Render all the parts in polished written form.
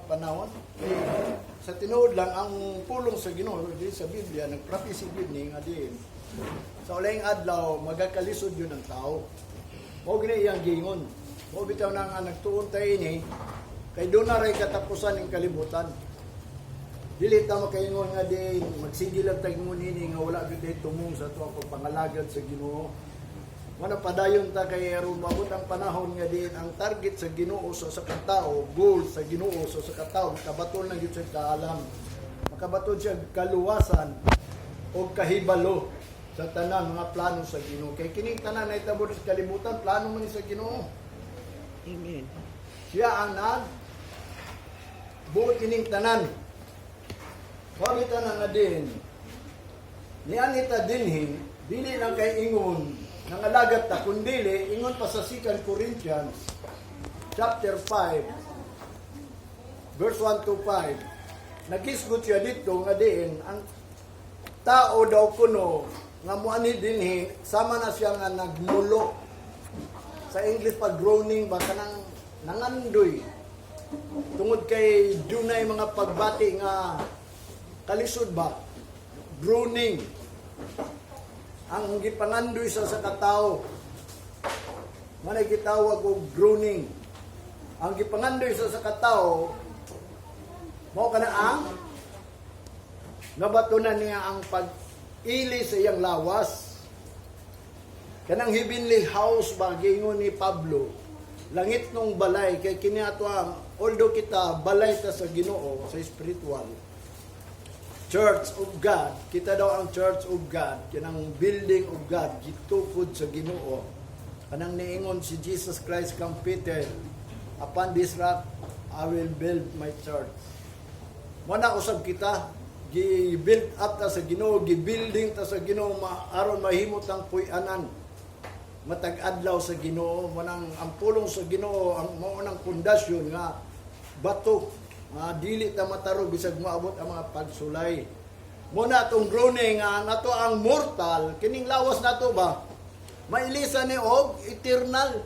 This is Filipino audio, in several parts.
panahon. Sa tinuod lang ang pulong sa Ginoo di sa Biblia nagprophecy gid ni nga din. Sa ulayng adlaw magakalisod yun ang tao. Mao gini iyang gingon. Mao bitaw na nga nagtuon tay ini kay doon na ray katapusan ng kalibutan. Dili ta makaingon nga din magsigil lang tag ngunini nga wala gyud tumong sa tuwa pagpangalagad sa Ginoo. Wala padayon ta kay aron maabot ang panahon nga din ang target sa Ginoo sa katao, goal sa Ginoo sa katao makabaton na gyud sa kaalam. Makabaton siya kaluwasan o kahibalo sa tanan mga plano sa Ginoo. Kay kining tanan na itabo sa kalibutan plano man sa Ginoo. Amen. Siya ang buot kining tanan. Pamita na nga din. Nianita dinhin, dili lang kay ingon nangalagat ta kundili ingon pa sa 2 Corinthians chapter 5 verse 1 to 5. Nagisgot siya dito nga din ang tao daw kuno nga muani dinhi sama na siya nga nagmulo. Sa English pag groaning ba kanang nangandoy tungod kay dunay mga pagbati nga kalisod ba groaning ang gipangandoy sa katao manay gitawag og groaning. Ang gipangandoy sa katao mao kana ang nabatunan niya ang pag-ili sa iyang lawas. Kanang heavenly house ba giingon ni Pablo, langit nung balay kay kini ato ang although kita balay ta sa Ginoo sa spiritual Church of God, kita daw ang Church of God, kanang building of God, gitukod sa Ginoo. Kanang niingon si Jesus Christ kang Peter, upon this rock I will build my church. Muna usab kita, gi-build up ta sa Ginoo, gi-building ta sa Ginoo, aron mahimot ang puy-anan. Matag-adlaw sa Ginoo, manang ang pulong sa Ginoo, ang maunang pundasyon nga bato. Dili ta mataro bisag maabot ang mga pagsulay. Muna atong groaning nga nato ang mortal kining lawas nato ba mailisan ni og eternal,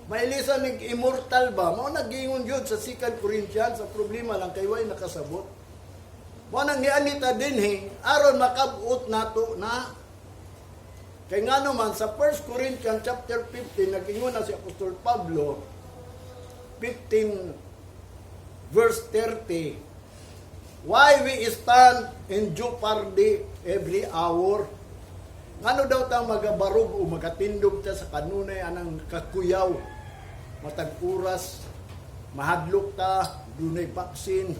mailisan ni immortal ba mao nagingon gyud sa 2 Corinthians. Sa problema lang kay way nakasabot mo nang gianita dinhi aron makabot nato na kay ngano man sa 1 Corinthians chapter 15 nagingon na si Apostol Pablo 15 verse 30, why we stand in jeopardy every hour. Ngano daw ta magabarog o magatindog ta sa kanunay anang kakuyaw. Matag oras, mahadlok ta, dunay baksin,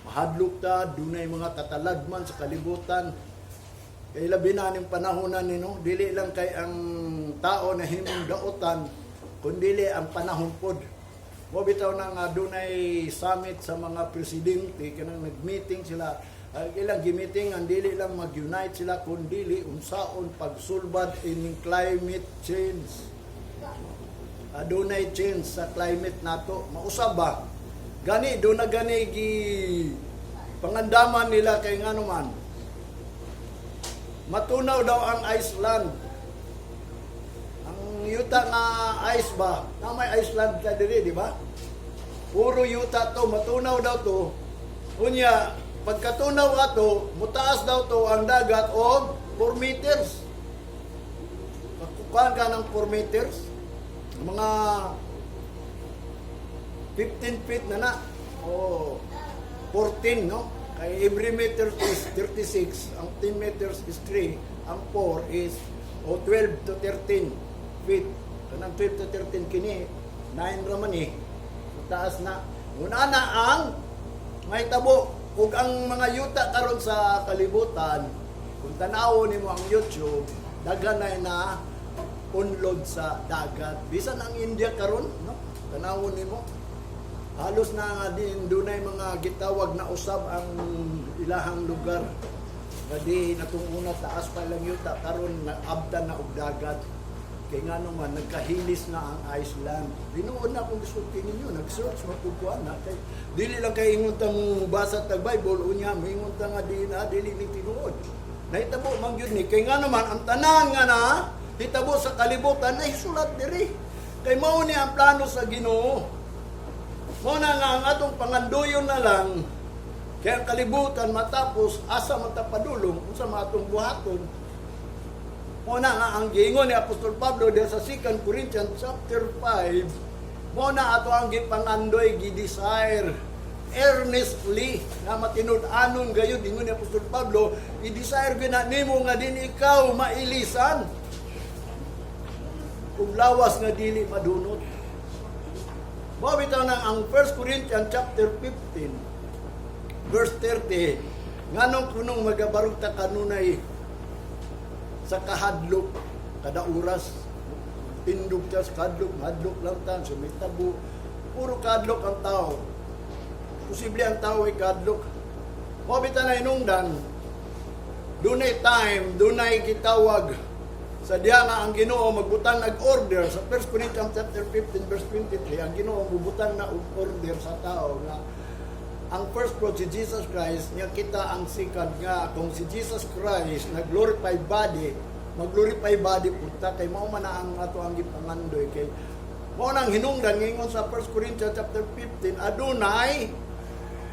mahadlok ta, dunay mga katalagman sa kalibutan. Kay labi na ning panahonan nino, dili lang kay ang tao na himong daotan, kundi ang panahon pod. Mo bitaw na nga dunay summit sa mga presidente kanang nagmeeting sila ilang gi-meeting ang dili lang mag-unite sila kundi unsaon pagsulbad in climate change. Dunay change sa climate nato mausab ba gani do na gani gi pangandaman nila kay ngano man matunaw daw ang Iceland. Yuta nga ice ba? Na may Iceland ka diri, di ba? Puro yuta to, matunaw daw to. Unya, pagkatunaw ato, mutaas daw to ang dagat og 4 meters. Magkukuhan ka ng 4 meters. Mga 15 feet na na. O 14, no? Kay every meter is 36. Ang 10 meters is 3. Ang 4 is 12 to 13. Feet. Kanang 12 to 13 kini 9 raman eh. Taas na. Una na ang may tabo ug ang mga yuta karon sa kalibutan kung tan-awon nimo ang YouTube daganay na unlod sa dagat. Bisan ang India karon no? Tan-awon nimo halos na nga din dunay mga gitawag na usab ang ilahang lugar. Kadi natong una taas pa lang yuta karon naabtan na og dagat. Kaya nga naman, nagkahilis na ang Iceland. Binuod na akong gusto ninyo, nag-search, mapupuan na. Kaya, dili lang kayo ingunta mong basa tag Bible, unya, may ingunta nga dili ni tinuod. Nahitabo, mang yun ni. Kaya nga naman, ang tanan nga na, hitabo sa kalibutan, na isulat diri. Kaya mao ni ang plano sa Ginoo. Muna nga ang atong panganduyon na lang, kaya kalibutan matapos asa matapadulong kung sa matong buhaton. Muna nga ang giingon ni Apostol Pablo dahil sa 2 Corinthians chapter 5, muna ato ang gipangandoy, gidesire, earnestly, na matinud-anon gayon, ingon ni Apostol Pablo, i-desire gina nimo nga din ikaw mailisan, kung lawas nga dili madunot. Mabitaw na ang 1 Corinthians chapter 15, verse 30, nganong kunong magabarog ta kanunay sa kahadlok, kada oras, tindog siya sa kahadlok, hadlok lang tan, sumitabo, puro kahadlok ang tao. Posible ang tao ay kahadlok. Mabitaw na inungdan, dunay time, dunay gitawag, sa diya nga ang Ginoo magbutang nag-order sa 1 Corinthians chapter 15 verse 23, ang Ginoo magbutang na order sa tao nga ang first fruit si Jesus Christ, nga kita ang second nga kung si Jesus Christ nag-glorify body, mag-glorify body punta kay mao man ang ato ang gipangandoy kay mao nang hinungdan ngingon sa 1 Corinthians chapter 15 adunay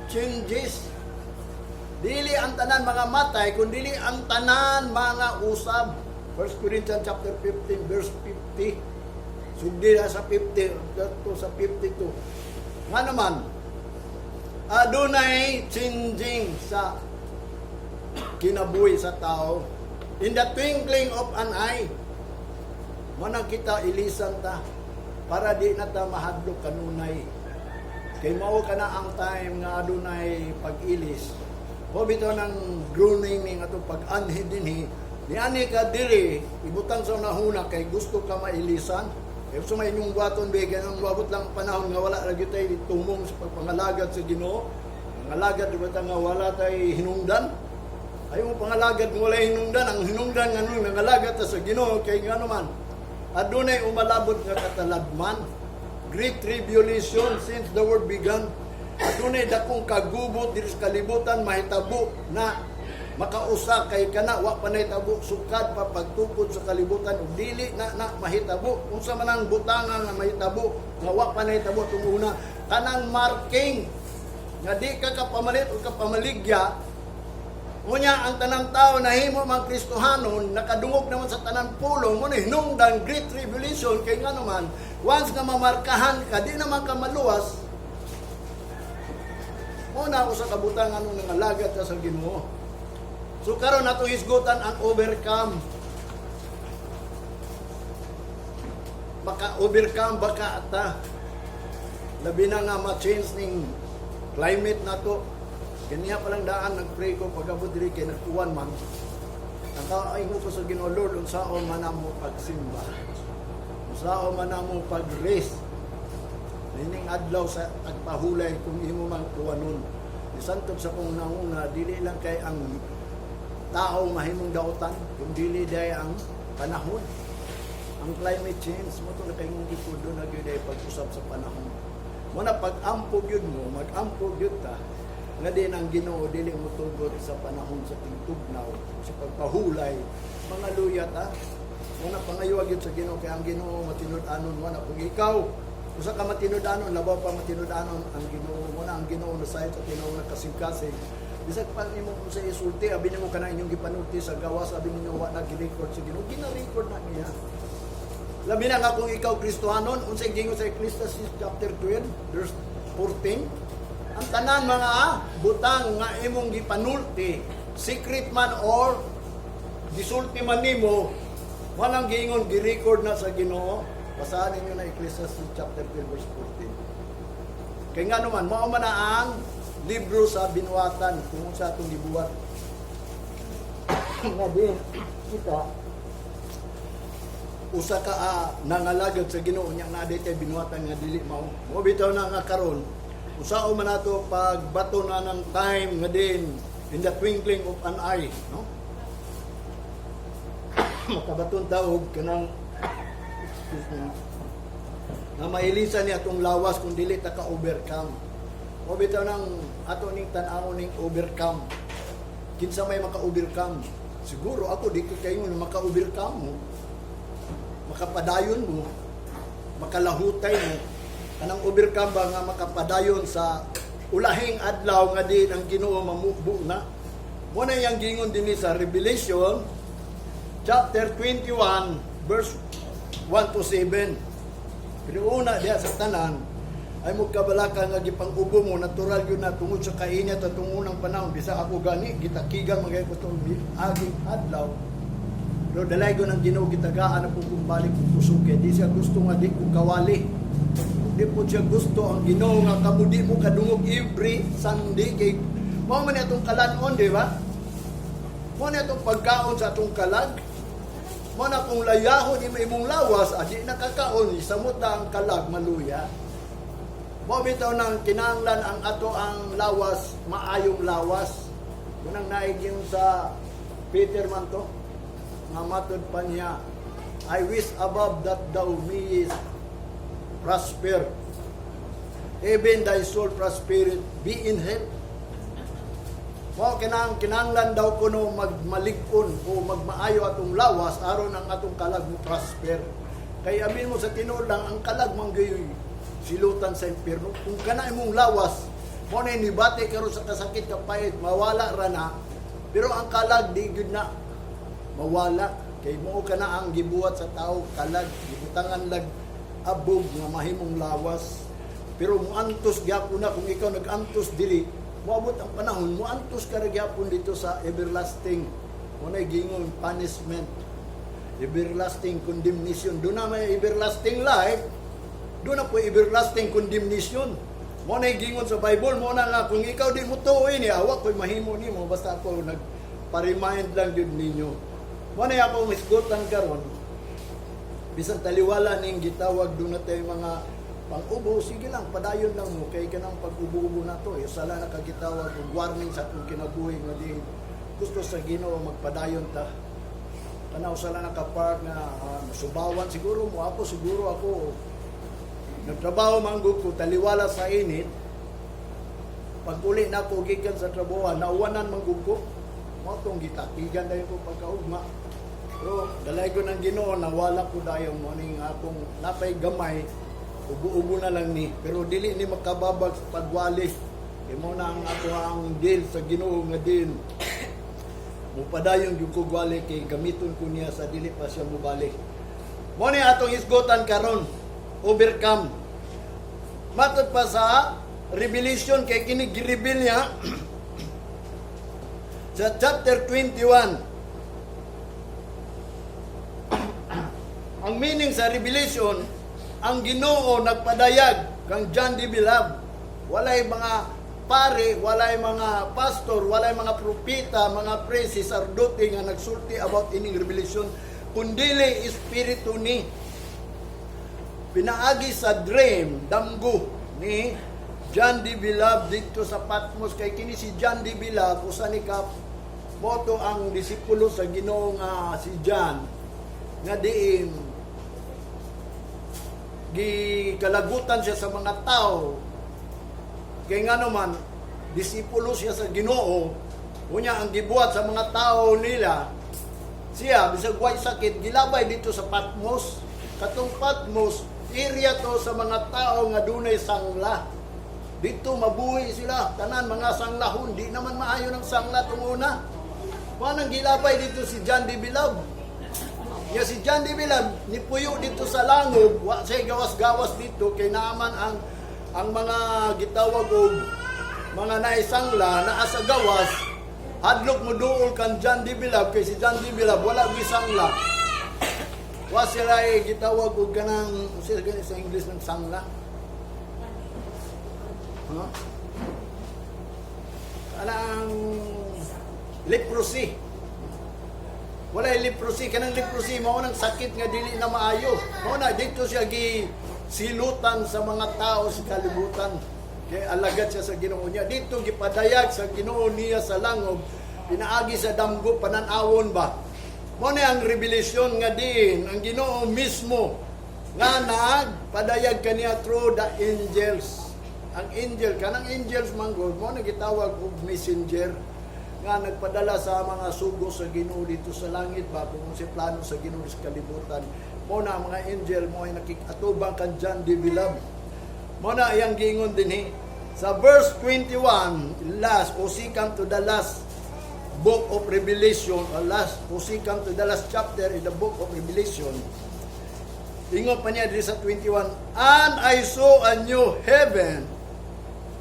changes. Dili ang tanan mga matay kundi ang tanan mga usab. 1 Corinthians chapter 15 verse 50. Sugdi na sa 50 to sa 52. Nga naman, adunay changing sa kinabuhi sa tao. In the twinkling of an eye, manang kita ilisan ta para di na ta mahadlok kanunay. Kay mao kana ang time nga adunay pag-ilis. O bitaw ng groaning ning ato pag-anhi dinhi. Niani ka diri, ibutang sa unahuna kay gusto ka mailisan. Kaya so may inyong buhaton, bigyan ang wabot lang panahon nga wala lagi tayo tumong sa pagpangalagad sa Ginoo. Pangalagad, di ba nga wala tayo hinungdan? Ayaw mo pangalagad nga wala hinungdan. Ang hinungdan nga nung nangalagad ta sa Ginoo, kay nga naman, adunay umalabot nga katalagman. Great tribulation since the world began. Adunay dakong kagubot diri sa kalibutan, mahitabo na makausa kay kana wa panay tabo sukad pa pagtukod sa kalibutan ug dili na mahitabo unsa man ang butangan nga mahitabo nga wa panay tabo tunguna kanang marking nga di ka kapamalit o kapamaligya unya ang tanang tao nahimo mang Kristohanon nakadungog naman sa tanang pulong mo ni hinungdan great tribulation kay nga naman once nga mamarkahan ka di naman ka maluwas una usa ka butangan nung nangalagat ka sa Ginoo. So karon nato hisgutan ang overcome. Baka-overcome baka ata. Labi na nga ma-change ning climate nato. Kaniya palang daan nag-pray ko pag-abot diri kay nagkuwan man. Nakaingo ko sa Ginoo Lord unsaon man namo pagsimba. Unsaon man namo pag-rest. Nining adlaw sa agpahulay kung imo man kuwanon. Isantog sa kong nauna dili lang kay ang tao mahimong dautan kung dili day ang panahon ang climate change mo to na kayong gitudo na gyud ay pag-usap sa panahon mo na pag-ampog yun mo mag-ampog yun ta nga din ang Ginoo dili mo tugot sa panahon sa tingtugnaw sa pagpahulay mga luya ta mo na pangayuwag yun sa Ginoo kay ang Ginoo matinud-anon mo na kung ikaw usa ka matinud-anon labaw pa matinud-anon ang Ginoo mo na ang Ginoo na sa tinawag na kasing-kasing. Bisag pa nimo kung sa isulti, abi nimo kana inyong gipanulti sa gawas, abi ninyo wa na gi-record sa Ginoo, gina-record na niya. Labi na nga kung ikaw Kristohanon, unsay gingon sa Ecclesiastes chapter 12, verse 14, ang tanan mga butang nga imong gipanulti, secret man or gisulti man nimo, wanang gingon gi-record na sa Ginoo. Basahan ninyo na Ecclesiastes chapter 12, verse 14. Kaya nga naman, mao man na ang libro sa binuwatan kung sa itong gibuwat. Nga din, kita, usa ka nangalagad sa Ginoo niya nga di tayo binuwatan nga dili mao. Mo bitaw na nga karon, usao man nato pagbato na ng time nga din in the twinkling of an eye, no? Makabaton taog kanang na mailisan niya itong lawas kung dili ta ka-overcome. O bitaw ng ato ning tan-aw ning overcome. Kinsa may maka-overcome? Siguro ako di ko kayo na maka-overcome mo. Makapadayon mo. Makalahutay mo. kanang overcome ba nga makapadayon sa ulahing adlaw nga din ang Ginoo mamubo na. Muna yang gingon din sa Revelation chapter 21 verse 1 to 7. Pero una diha sa tanan ay magkabalaka nga gipang-ubo mo natural yun na tungod sa kainit at tungunang panahon bisa ako gani gitakigan magay ko tong aging adlaw. Pero dalay ko ng Ginoo gitagaan na kung balik ko kusog di siya gusto nga di ko kawali. Di po siya gusto ang Ginoo nga kamudi mo kadungog every Sunday kay mao man atong kalanon, di ba? Mao na itong pagkaon sa atong kalag. Mao na kung layahon imong lawas, adi nakakaon, samot na ang kalag maluya. Mao bitaw nang kinahanglan ang ato ang lawas, maayong lawas. Kunang naiging sa Peter man to, nga matod pa niya, I wish above that thou mayest prosper, even thy soul prospereth, be in health. Mao kinahanglan daw kuno magmalig-on o magmaayo atong lawas aron ang atong kalag mo prosper. Kay amin mo sa tinuod lang ang kalag manggayoy silutan sa impierno. Kung kana imong lawas mo na nibati karon sa kasakit kapait mawala ra na. Pero ang kalag di gyud na mawala kay mao kana ang gibuhat sa tao kalag gibutangan lag abog nga mahimong lawas. Pero muantos gyapon na kung ikaw nag-antos dili moabot ang panahon, muantos ka ragyapon dito sa everlasting, muna'y gingon, punishment, everlasting condemnation. Doon na may everlasting life, doon na po everlasting condemnation. Muna'y gingon sa Bible, muna nga, kung ikaw di mo tuoy ni awak ko'y mahimo ni mo, basta ako nagpa-remind lang din ninyo. Muna'y ako misgutan karon bisan taliwala ning gitawag doon na tayo mga pang-ubo, sige lang, padayon lang mo, kay kanang pag-ubo-ubo na to, sala na kagitawag, kung warning sa itong kinabuhi, nga di gusto sa Ginoo magpadayon ta. Tanaw sala na kapark na subawan, siguro mo ako, siguro ako, nagtrabaho manggug ko, taliwala sa init, pag uli na ako, gikan sa trabaho, nauwanan manggug ko, mo itong gitakigan dahil ko pagkaugma. Pero, dalay ko ng Ginoo, nawala ko dahil mo, ning akong napay gamay, ubo-ubo na lang ni, pero dili ni makababag sa pagwali. Kaya mo na ang ato ang deal sa Ginoo nga din. Mupadayon yung kugwali kay gamiton ko niya sa dili pa siya mubalik. Mo ni atong isgotan karon, overcome. Matod pa sa Revelation kay kini gi-reveal niya sa chapter 21. Ang meaning sa Revelation, ang Ginoo nagpadayag kang John the Beloved. Walay mga pare, walay mga pastor, walay mga propeta, mga priest, sarduti nga nagsulti about ining revelation, kundili espiritu ni pinaagi sa dream damgo ni John the Beloved dito sa Patmos. Kay kini si John the Beloved usa ni ka moto ang disipulo sa Ginoo nga si John nga diin gikalagutan siya sa mga tao kay nga naman disipulo siya sa Ginoo unya ang gibuhat sa mga tao nila siya bisag way sakit gilabay dito sa Patmos. Katong Patmos area to sa mga tao nga dunay sangla dito mabuhi sila tanan mga sanglahon di naman maayo ng sangla tung una manang gilabay dito si John the Beloved. Ya si John the Beloved nipuyo dito sa langub, wa say gawas-gawas dito kay naaman ang mga gitawag og mga naisangla na asa gawas hadlok mo duol kan John the Beloved kay si John the Beloved wala gisangla. Wa sila gitawag og kanang sila gani sa English ng sangla. Huh? Kanang leprosy. Wala leprosy, kanang leprosy mao nang sakit nga dili na maayo. Mao na dito siya gi silutan sa mga tao sa kalibutan. Kay alagad siya sa Ginoo niya. Dito gipadayag sa Ginoo niya sa langob, pinaagi sa damgo panan-awon ba. Mao na ang revelation nga din ang Ginoo mismo nga nagpadayag kaniya through the angels. Ang angel kanang angels manggod mo na gitawag og messenger nga nagpadala sa mga sugo sa Ginoo dito sa langit ba kung si plano sa Ginoo sa kalibutan mo na mga angel mo ay nakikatubang kan John the Beloved Muna iyang giingon din sa verse 21, last, o second to the last book of Revelation, o second to the last chapter in the book of Revelation. Ingon pa niya dito sa 21, and I saw a new heaven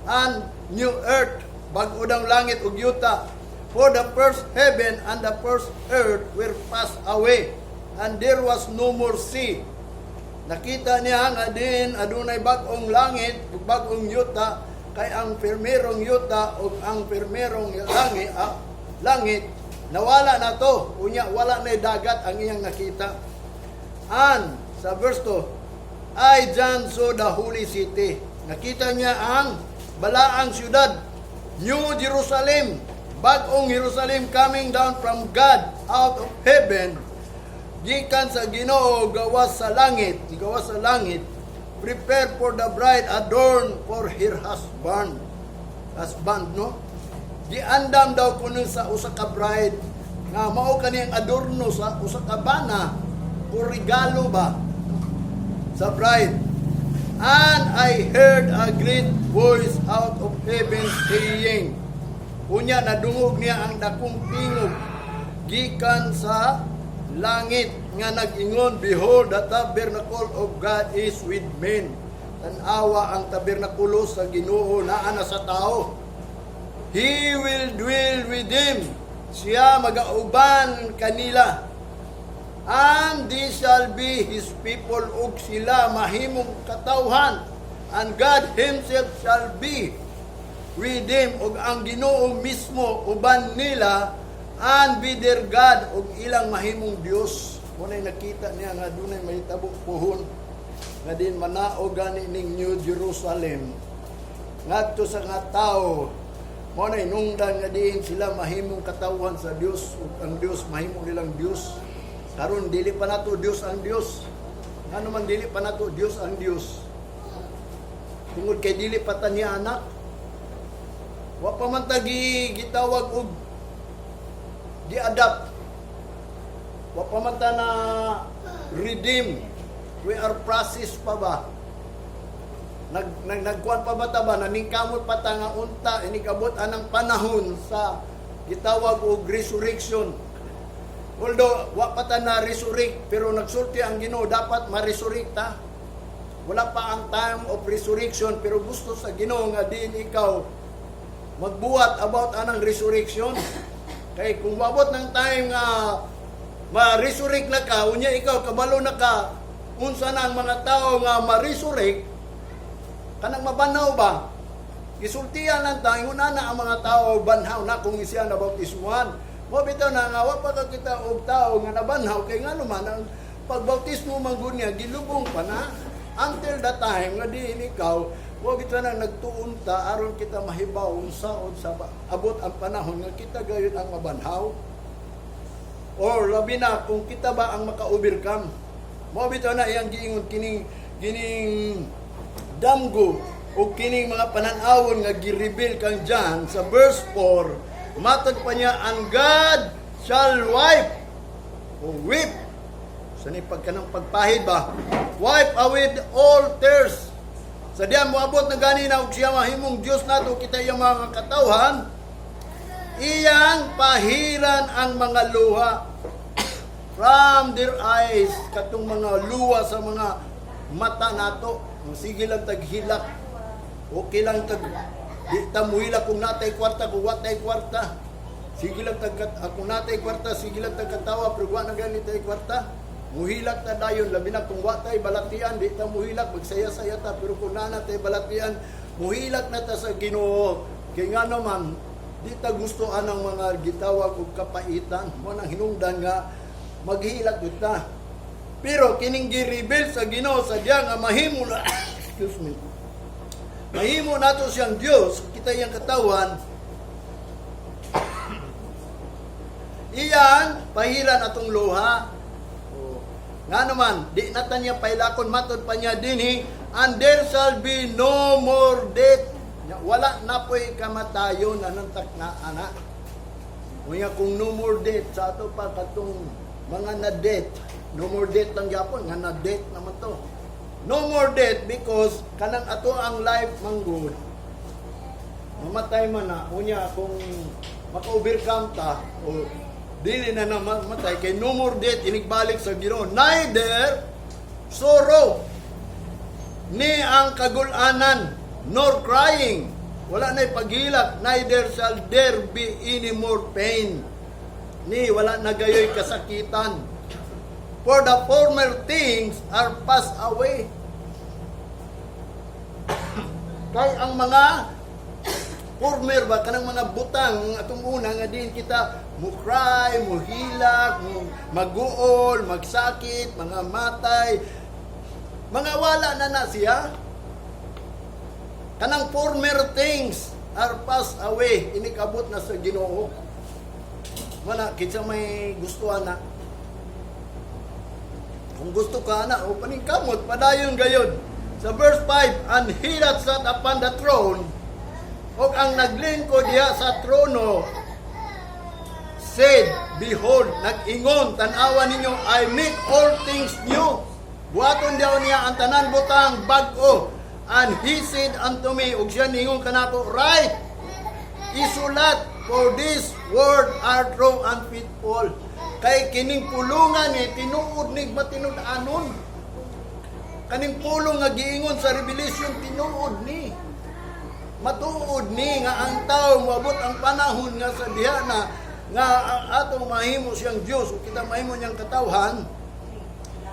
and new earth, bag-o ng langit ug yuta, for the first heaven and the first earth were passed away, and there was no more sea. Nakita niya nga din adunay bag-ong langit ug bag-ong yuta, kay ang permerong yuta ug ang permerong langit nawala na to. Unya wala na dagat ang iyang nakita. And sa verse 2, I John saw the holy city. Nakita niya ang balaang syudad, New Jerusalem, bag-ong Jerusalem coming down from God out of heaven, gikan sa Ginoo, gawas sa langit, prepare for the bride, adorned for her husband, no? Giandam daw kuno sa usa ka bride nga mao kaniyang adorno sa usa ka bana o regalo ba sa bride. And I heard a great voice out of heaven saying, unya nadungog niya ang dakong tingog gikan sa langit nga nag-ingon, behold, the tabernacle of God is with men. Tanawa ang tabernakulo sa Ginoo naa na sa tao. He will dwell with them. Siya magauban kanila. And they shall be His people, ug sila mahimong katawhan. And God Himself shall be with them, ug ang Ginoo mismo uban nila, and be their God, ug ilang mahimong Dios. Muna'y nakita niya nga dunay mahitabo puhon nga din manao gani ning New Jerusalem ngadto sa nga tao. Muna'y nungdan nga diin sila mahimong katawhan sa Dios, ug ang Dios mahimong nilang Dios. Karon dili pa nato Dios ang Dios. Ano man dili pa nato Dios ang Dios. Tungod kay dili pa ta niya anak. Wa pa man ta gitawag og di-adapt. Wa pa man ta na redeem. We are process pa ba? Nagkuan pa ba ta ba? Naningkamot pa ta nga unta, inikabot anang panahon sa gitawag og resurrection. Although, wa pa ta na resurrect, pero nagsulti ang Ginoo, dapat ma-resurrect ta. Wala pa ang time of resurrection, pero gusto sa Ginoo nga din ikaw magbuhat about anang resurrection. Kay kung mabot ng time nga ma-resurrect na ka, unya ikaw kabalo na ka, unsa na ang mga tao nga ma-resurrect, kanang mabanaw ba? Gisultihan lang tayo, una na ang mga tao banhaw na kung siya nabautismuhan. Mo bitaw na nga, wa pa ka kita og tao nga nabanhaw, kay nga naman, ang pagbautismo manggod niya, gilubong pa na. Until the time nga diin ikaw, huwag kita na nagtuunta, aron kita mahibaw unsaon sa abot ang panahon nga kita gayon ang mabanhaw. Or labi na kung kita ba ang maka-overcome. Mo bitaw na iyang giingon kining damgo o kining mga panan-awon nga gi-reveal kang John sa verse 4. Matag pa niya, and God shall wipe o weep. Saan pagkanang pagpahid ba? Wipe away all tears. Sa diyan moabot na gani na og siya mahimong Dios nato kita iyang mga katawhan, iyang pahiran ang mga luha from their eyes, katong mga luha sa mga mata nato. Sige lang taghilak, okay lang tag di ta muhilak kung natay kwarta, kung watay kwarta. Sige lang tag kung natay kwarta, sige lang tagkatawa, pero wa na ganit tay kwarta. Muhilak ta dayon, labi na kung watay balatian, di ta muhilak, magsaya-saya ta, pero kung nanatay balatian, muhilak na ta sa Ginoo. Kaya nga naman, di ta gusto anang mga gitawag og kapaitan, mo nang hinungdan nga maghilak gud ta. Pero kining gi-reveal sa Ginoo sa diya nga mahimo na excuse me. Mahimo nato siyang Dios, kita iyang katawan. Iyang pahiran atong luha. Nga naman, di nata niya pailakon, matod pa niya dinhi, and there shall be no more death. Wala na po'y kamatayon, anantak na anak. Kaya kung no more death, sa ato pa katong mga na-death, no more death lang yapon, nga na-death naman to. No more death because kanang ato ang life manggod. Mamatay man na unya kung maka-overcome ta o dili na mamatay kay no more death inigbalik sa Ginoo. Neither sorrow ni ang kagulanan nor crying. Wala na'y paghilak, neither shall there be any more pain. Ni wala na gayoy kasakitan. For the former things are passed away. Kay ang mga former ba kanang mga butang atong una nga din kita mo cry, mo hilak, mo maguol, magsakit, mga matay, mga wala na siya. Kanang former things are passed away, inikabot na sa Ginoo. Wala kinsa may gustuhan na. Kung gusto ka na, o paningkamot, padayon gayon. Sa verse 5, and he that sat upon the throne, o ang naglingkod diha sa trono, said, behold, nag-ingon, tanawa ninyo, I make all things new. Buhaton daw niya ang tanan butang bag-o. And he said unto me, ug siya ningon kanako, write, isulat, for this word are true and faithful. Kay kining pulungan ni tinuod nig matinud-anon. Kaning pulong nga giingon sa Revelation tinuod ni. Matuod ni nga ang tao moabot ang panahon nga sa diha na nga atong mahimo siyang Dios o kita mahimo niyang katawhan.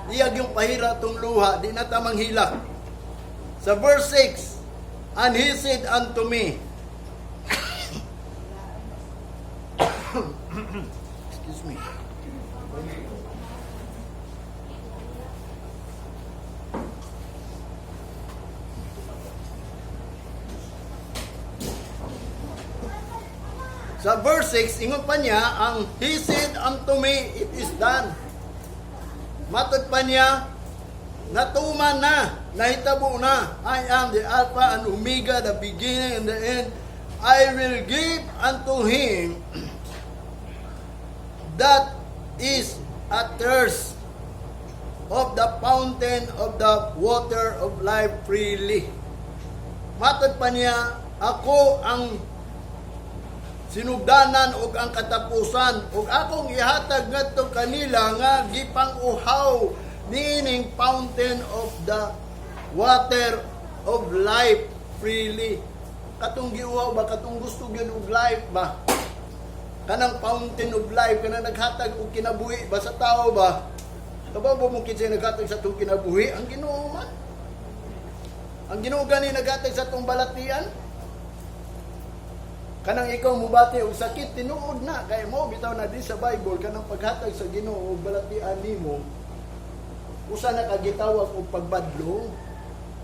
Iyag yung pahira tong luha, di na ta manghilak. Sa verse 6, and he said unto me, excuse me. Sa verse 6, ingon pa niya, ang he said unto me, it is done. Matod pa niya, natuman na, nahitabo na. I am the Alpha and Omega, the beginning and the end. I will give unto him that is a thirst of the fountain of the water of life freely. Matod pa niya, ako ang sinugdanan ug ang katapusan ug akong ihatag ngadto kanila nga gipang-uhaw meaning fountain of the water of life freely. Katong giuhaw ba, katong gusto gyud og life ba, kanang fountain of life kanang naghatag og kinabuhi ba sa tao ba? Kabaw mo kinsay naghatag sa tong kinabuhi? Ang Ginoo man. Ang Ginoo gani naghatag sa tong balatian. Kanang ikaw mubati og sakit tinuod na kay mo bitaw na di sa Bible kanang paghatag sa Ginoo og balatian nimo usa na kagitawag og pagbadlo,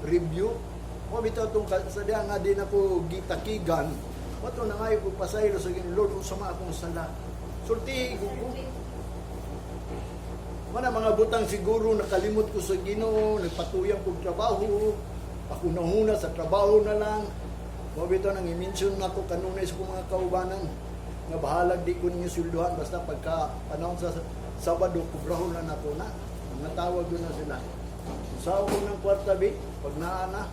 review. Mo bitaw tong sa diha nga di nako gitakigan. Wato na ngayo ko pasaylo sa Ginoo, Lord unsa man akong sala. Sulti ko. Mana mga butang siguro nakalimot ko sa Ginoo, nagpatuyang kog trabaho, ako nahuna sa trabaho na lang. Mabito nang i-mention na ko kanunay sa mga kaubanan nga bahalag di ko ninyo sulduhan basta pagka panahon sa Sabado kubrahon na nako na natawag doon na sila sa ako ng kwarta bi pag naana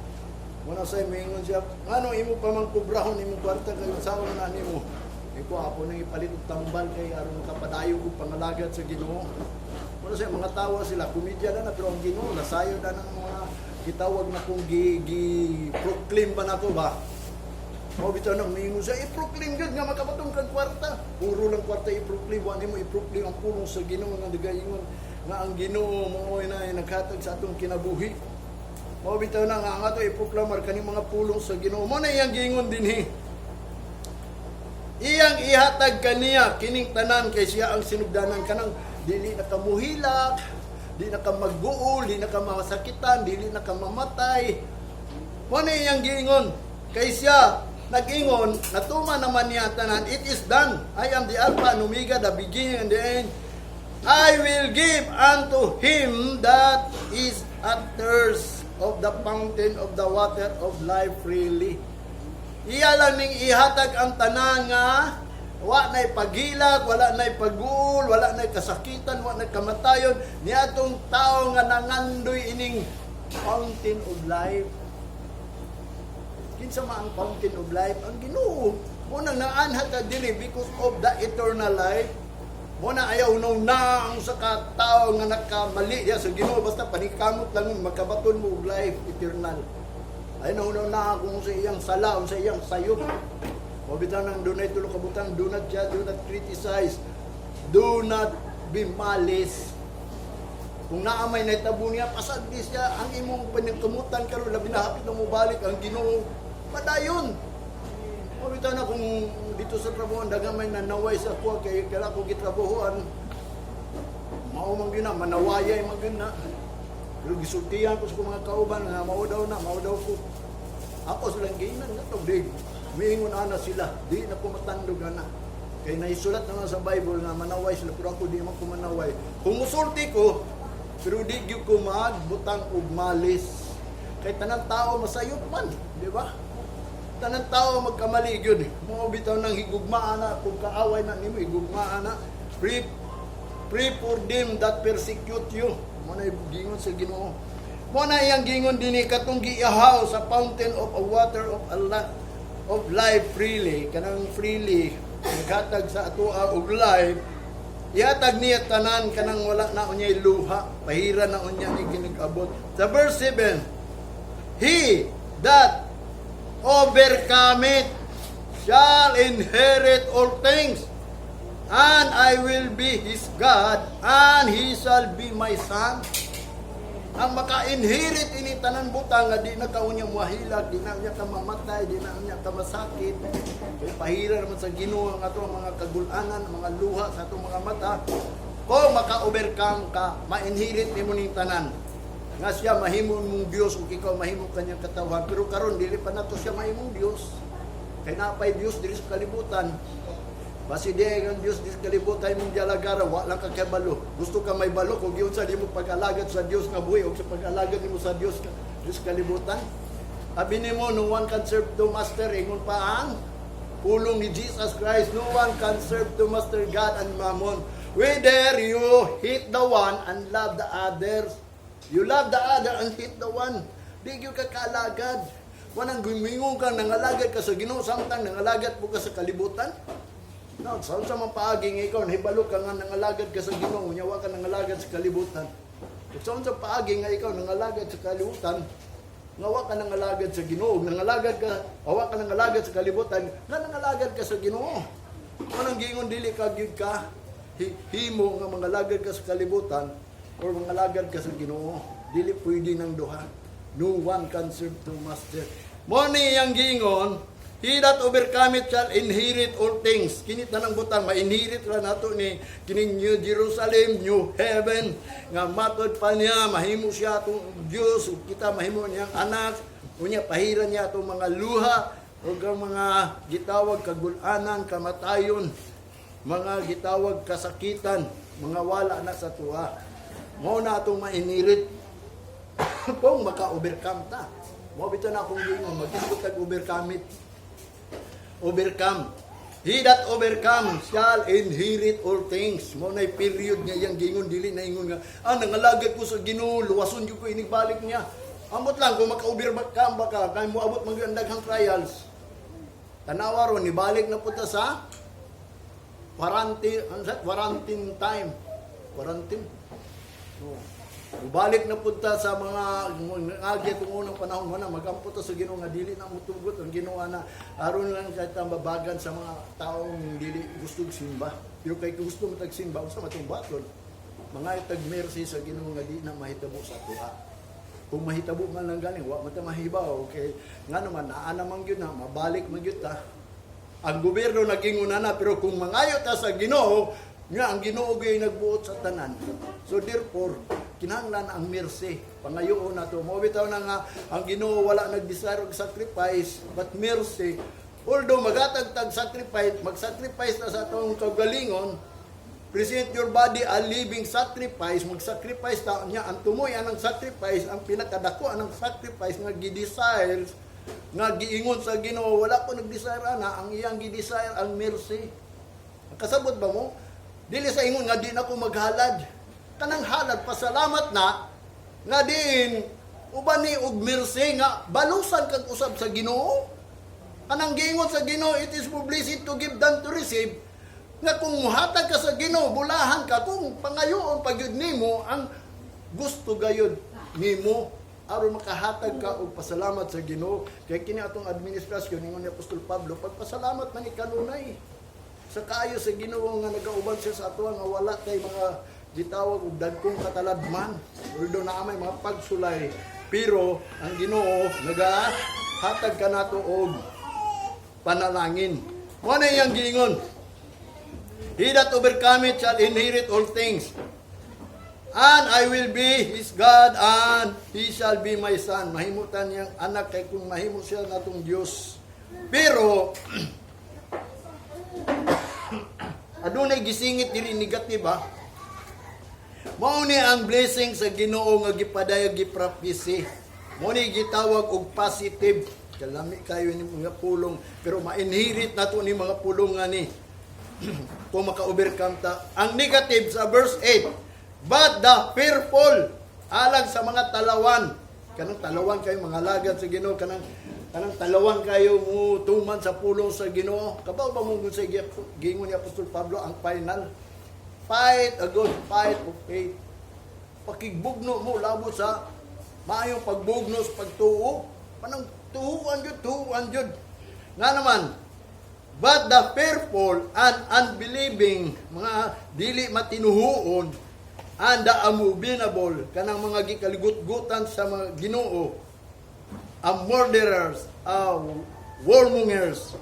muna sa imingon siya ano imo pa man kubrahon imo kwarta kay sa ako na nimo iko apo nang ipalit og tambal kay aron kapadayo ko pangalagat sa Ginoo muna sa mga tawa sila komedya na pero ang Ginoo nasayo na ng mga gitawag na kong proclaim ba nako ba. Mo bitaw nang mingon sa i-proclaim gud nga makapatong kag kwarta. Puro lang kwarta i-proclaim, wa nimo i-proclaim ang pulong sa Ginoo nga nagaingon nga ang Ginoo mo'y na naghatag sa atong kinabuhi. Mo bitaw na nga ato i-proklamar kani mga pulong sa Ginoo. Mo na iyang giingon dinhi. Iyang ihatag kaniya kining tanan kay siya ang sinugdanan kanang dili na kamuhilak, di na ka magguol, di na ka masakitan, dili na ka mamatay. Mo na iyang giingon kay siya nag-ingon, natuma naman niya tanan, it is done. I am the Alpha and Omega, the beginning and the end. I will give unto him that is at thirst of the fountain of the water of life freely. Iya lang ning ihatag ang tanan nga wa na'y paghilag, wala na'y pagguol, wala na'y kasakitan, wala na'y kamatayon niadtong tao nga nangandoy ining fountain of life. Kinsa man ang fountain of life? Ang Ginoo. Munang naanhat ka dili because of the eternal life. Muna ayaw na ang sa katao nga nakamali ya sa Ginoo basta panikamot lang magkabaton mo og life eternal. Ay na kung sa iyang sala, sa iyang sayop. O bitaw nang dunay tulo ka butang, do not judge, do not criticize, do not be malice. Kung naamay na itabo niya, pasagdi siya, ang imong panagkamutan karon labi na hapit na mo balik ang Ginoo. Padayon. O bitaw na kung dito sa trabaho, dagamay na naway sa kuha, kaya kala ko gitrabahoan, maumang yun na, manawayay mag yun na. Pero gisultihan ko sa mga kauban, nga mao daw ko. Ako silang ginan na ito, big. Miingon ana sila, di na ko matandog na. Kaya naisulat naman sa Bible na manaway sila, pero ako di naman ko manaway. Kung musulti ko, pero di gyud ko magbutang og malis. Kay tanang tao masayop man, di ba? Tanang tao magkamali gyud. Mo bitaw nang higugmaan na kung kaaway na nimo higugmaan na. Pray for them that persecute you. Mo na gingon sa Ginoo. Mo na iyang gingon dinhi katong giihaw sa fountain of a water of Allah of life freely, kanang freely naghatag sa atoa og life. Ihatag niya tanan kanang wala na unyay luha, pahira na unya ni ginag-abot. Sa verse 7, he that overcometh shall inherit all things, and I will be his God, and he shall be my son. Ang maka-inherit ini tanan butang nga di na kaunya muhilag, di na niya ka mamatay, di na niya ka masakit. Kaya pahira naman sa Ginoo ang atong mga kagulanan, mga luha sa atong mga mata. Kung maka-overcome ka, ma-inherit nimo ning tanan. Nga siya mahimong mong Dios ug ikaw mahimong kanyang katawan. Pero karon dili pa nato siya mahimong Dios. Kay napay Dios diri sa kalibutan. Basi di ang Diyos di kalibutan mong dialagara, wala ka kay balo. Gusto ka may balo, kung yun sa di mo pag-alagad sa Diyos nga buhay, o sa pag-alagad mo sa Diyos kalibutan. Sabi ni mo, no one can serve to master, ingon pa ang pulong ni Jesus Christ, no one can serve to master God and mammon. Whether you hate the one and love the others, you love the other and hate the one, di yun ka kaalagad. Wanang gumingon ka, nangalagad ka sa Ginoo, samtang nangalagad mo ka sa kalibutan. No, sa mga paaging ikaw, nahibalo ka nga nangalagad ka sa Ginoo, nyawa ka nangalagad sa kalibutan. At sa mga paaging nga ikaw nangalagad sa kalibutan, ngawa ka nangalagad sa Ginoo, nangalagad ka, awa ka nangalagad sa kalibutan, nga nangalagad ka sa Ginoo. Anong gingon dili ka gyud ka himo nga mangalagad ka sa kalibutan or mangalagad ka sa Ginoo. Dili pwede nang duha. No one can serve two masters. Mo ni yang gingon, he that overcometh shall inherit all things. Kini tanang butang ma-inherit ra nato ni kining New Jerusalem, New Heaven nga matod pa niya mahimo siya atong Dios ug kita mahimo niyang anak. Unya pahiran niya atong mga luha ug ang mga gitawag kagul-anan, kamatayon, mga gitawag kasakitan, mga wala na sa tuwa. Mao na atong ma-inherit kung maka-overcome ta. Mo bitaw na akong gingon mag-isgot kag overcome. He that overcome shall inherit all things. Mo nay period niya yang gingon dili na ingon nga nangalagad ko sa Ginoo, luwason jud ko inig balik niya. Amot lang kung maka-overcome baka kay mo abot magdaghang trials. Tanawa ron ni balik na punta sa quarantine time. Quarantine. So, balik na punta sa mga agya itong unang panahon mo na magamputa sa Ginoo nga dili na mutugot ang Ginoo na aron lang kahit mabagan sa mga taong dili gusto simba. Pero kay gusto mo tagsimba unsa matong baton mga tag mercy sa Ginoo nga di na mahitabo sa tuha. Kung mahitabo man lang ganing wa man ta mahibaw okay nga naman naa naman gyud na mabalik man gyud ta. Ang gobyerno nagingon na pero kung mangayo ta sa Ginoo nga ang Ginoo gyud nagbuot sa tanan. So therefore kinahanglan ang mercy. Pangayoon na to. Mawitaw na nga, ang Ginoo wala nag-desire og sacrifice, but mercy. Although magatagtag sacrifice, mag-sacrifice na sa atong kagalingon, present your body a living sacrifice, mag-sacrifice ta niya, ang tumoy anang sacrifice, ang pinakadako anang sacrifice nga gi-desire, nga giingon sa Ginoo, wala ko nag-desire na, ang iyang gi-desire ang mercy. Kasabot ba mo? Dili sa ingon nga di na ko maghalad. Kanang halad pasalamat na nga din uban ni og mercy nga balusan kag usab sa Ginoo. Kanang giingon sa Ginoo, it is more blessed to give than to receive. Nga kung muhatag ka sa Ginoo, bulahan ka, kung pangayoon pagyud nimo ang gusto gayud nimo aron makahatag ka og pasalamat sa Ginoo. Kay kini atong administrasyon ningon ni Apostol Pablo, pagpasalamat man ikanunay sa kaayo sa Ginoo nga nagauban siya sa ato nga wala tay mga gitawag og dagkong kataladman. Although naa may mga pagsulay, pero ang Ginoo nagahatag ka nato og panalangin. Mo na iyang giingon, he that overcometh shall inherit all things. And I will be his God, and he shall be my son. Mahimutan niyang anak, kay kung mahimo siya natong Diyos. Pero, adunay gisingit diri negative ha. Mao ni ang blessing sa Ginoo nga gipadayag giprapisi. Mao ni gitawag og positive. Kalami kayo ni mga pulong, pero ma-inherit nato ni mga pulong nga ni kung maka-overcome ta. Ang negative sa verse 8, but the fearful, alag sa mga talawan. Kanang talawan kayo, mga lagad sa Ginoo, kanang talawan kayo mo tuman sa pulong sa Ginoo. Kabaw ba mo sa gingon ni Apostol Pablo ang final? Fight a good fight of faith. Pakigbugno mo labo sa maayong pagbugno sa pagtuo. Panang tuhuan jud. Nga naman, but the fearful and unbelieving, mga dili matinuhuon, and the abominable, kanang mga gikaligut-gutan sa mga Ginoo, ang murderers, warmongers,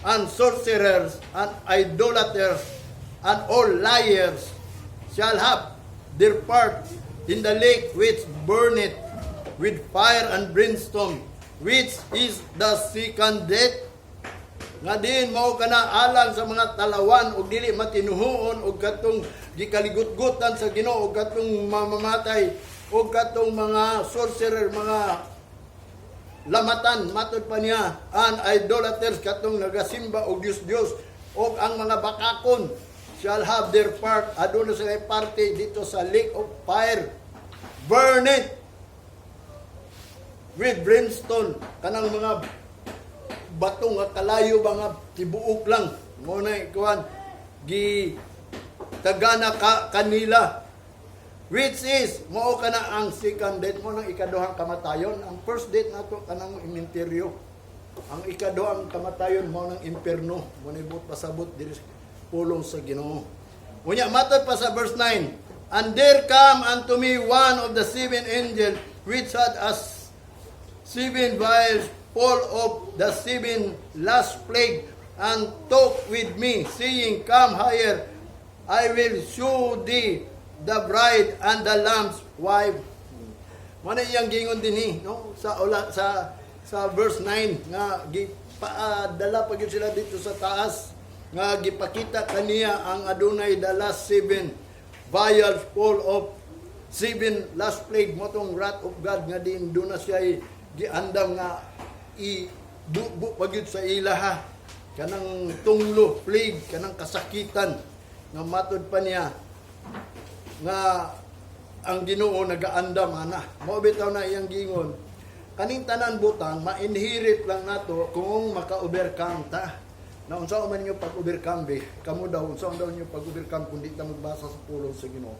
and sorcerers, and idolaters, and all liars shall have their part in the lake which burneth with fire and brimstone, which is the second death. Nga din mao kana alang sa mga talawan og dili matinuhoon og katong gikaligut-gutan sa Ginoo og katong mamamatay og katong mga sorcerer, mga lamatan matud pa niya, and idolaters, katong nagasimba og Dios og ang mga bakakon shall have their part, aduna sila parte dito sa lake of fire, burn it with brimstone, kanang mga bato nga kalayo ba nga tibuok lang mo na ikuan gi tagana ka kanila, which is mao kana ang second death, mo nang ikaduhang kamatayon. Ang first death nato kanang imenteryo, ang ikaduhang kamatayon mo nang imperno, mo na ibut pasabot diri pulong sa Ginoo. Unya matod pa sa verse 9, and there come unto me one of the seven angels which had as 7 vials full of the 7 last plague, and talk with me, saying, come higher, I will show thee the bride and the lamb's wife. Mana iyang gingon dinhi no sa verse 9 nga dala pa gyud sila dito sa taas nga gipakita kaniya ang adunay the last 7 vials full of 7 last plague, motong wrath of God nga din do na siya giandam nga ibubo pagyud sa ilaha, kanang tunglo, plague, kanang kasakitan nga matud pa niya nga ang Ginoo nagaandam ana. Mao bitaw na iyang gingon, kaning tanan butang ma-inherit lang nato kung maka-overcome ta. Na unsa man ninyo pag-overcome be, kamo daw unsa daw ninyo pag-overcome kundi ta magbasa sa pulong sa Ginoo.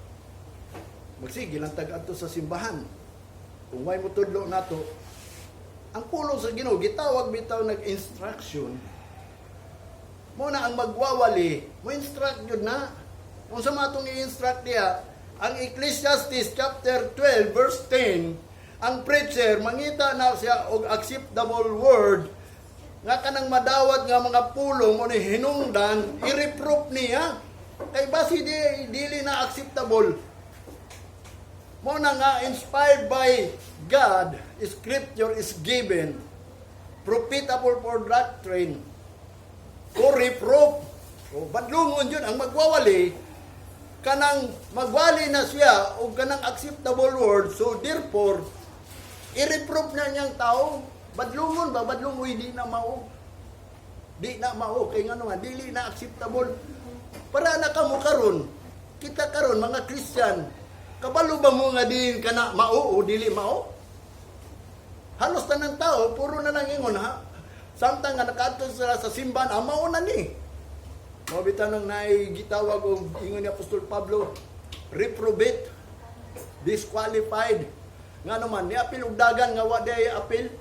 Magsige lang tag adto sa simbahan. Kung way mo tudlo nato, ang pulong sa Ginoo gitawag bitaw nag-instruction. Mo na ang magwawali, mo instruct jud na. Kung sa matong i-instruct niya, ang Ecclesiastes chapter 12 verse 10, ang preacher mangita na siya og acceptable word nga kanang madawat nga mga pulong mo ni hinungdan, i-reproof niya. Kay basi dili na acceptable. Mo na nga inspired by God, scripture is given, profitable for doctrine, for reproof. O badlungon yun ang magwawali, kanang magwali na siya o kanang acceptable word, so therefore i-reproof na niyang tao. Badlungon ba? Badlungon di na mao. Di na mao kay ngano nga dili na acceptable. Para na kamo karon, kita karon mga Christian, kabalo ba mo nga din kana mao o dili mao? Halos tanang tao puro na lang ingon ha. Samtang nga nakaadto sila sa simbahan, mao na ni. Mao bitaw nang naigitawag og ingon ni Apostol Pablo, reprobate, disqualified. Nga naman, niapil og dagan nga wa day apil.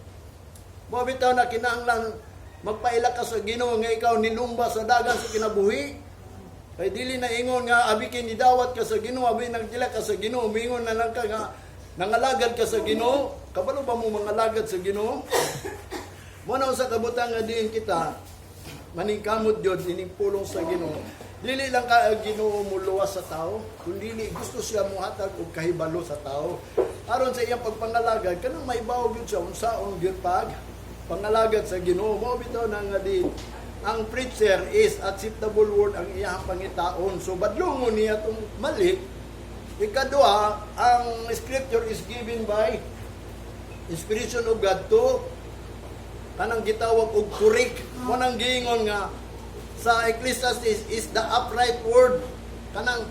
Mao bitaw na kinahanglan magpaila ka sa Ginoo nga ikaw nilumba sa dagan sa kinabuhi. Kay dili na ingon nga abikin idawat ka sa Ginoo, abi nagdila ka sa Ginoo, mingon na lang ka nga nangalagad ka sa Ginoo. Kabalo ba mo mangalagad sa Ginoo? Mo na sa kabutang nga diin kita maningkamot jud ining pulong sa Ginoo. Dili lang ka Ginoo mo luwas sa tao, kundi gusto siya mo hatag og kahibalo sa tao. Aron sa iyang pagpangalagad kanang maibaw gyud siya unsaon gyud pag pangalagad sa Ginoo. Mao bitaw na nga di ang preacher is acceptable word ang iyang pangitaon. So badlongon niya tong mali. Ikaduha, ang scripture is given by inspiration of God to kanang gitawag og kurik. Mo nang giingon nga sa Ecclesiastes is the upright word. Kanang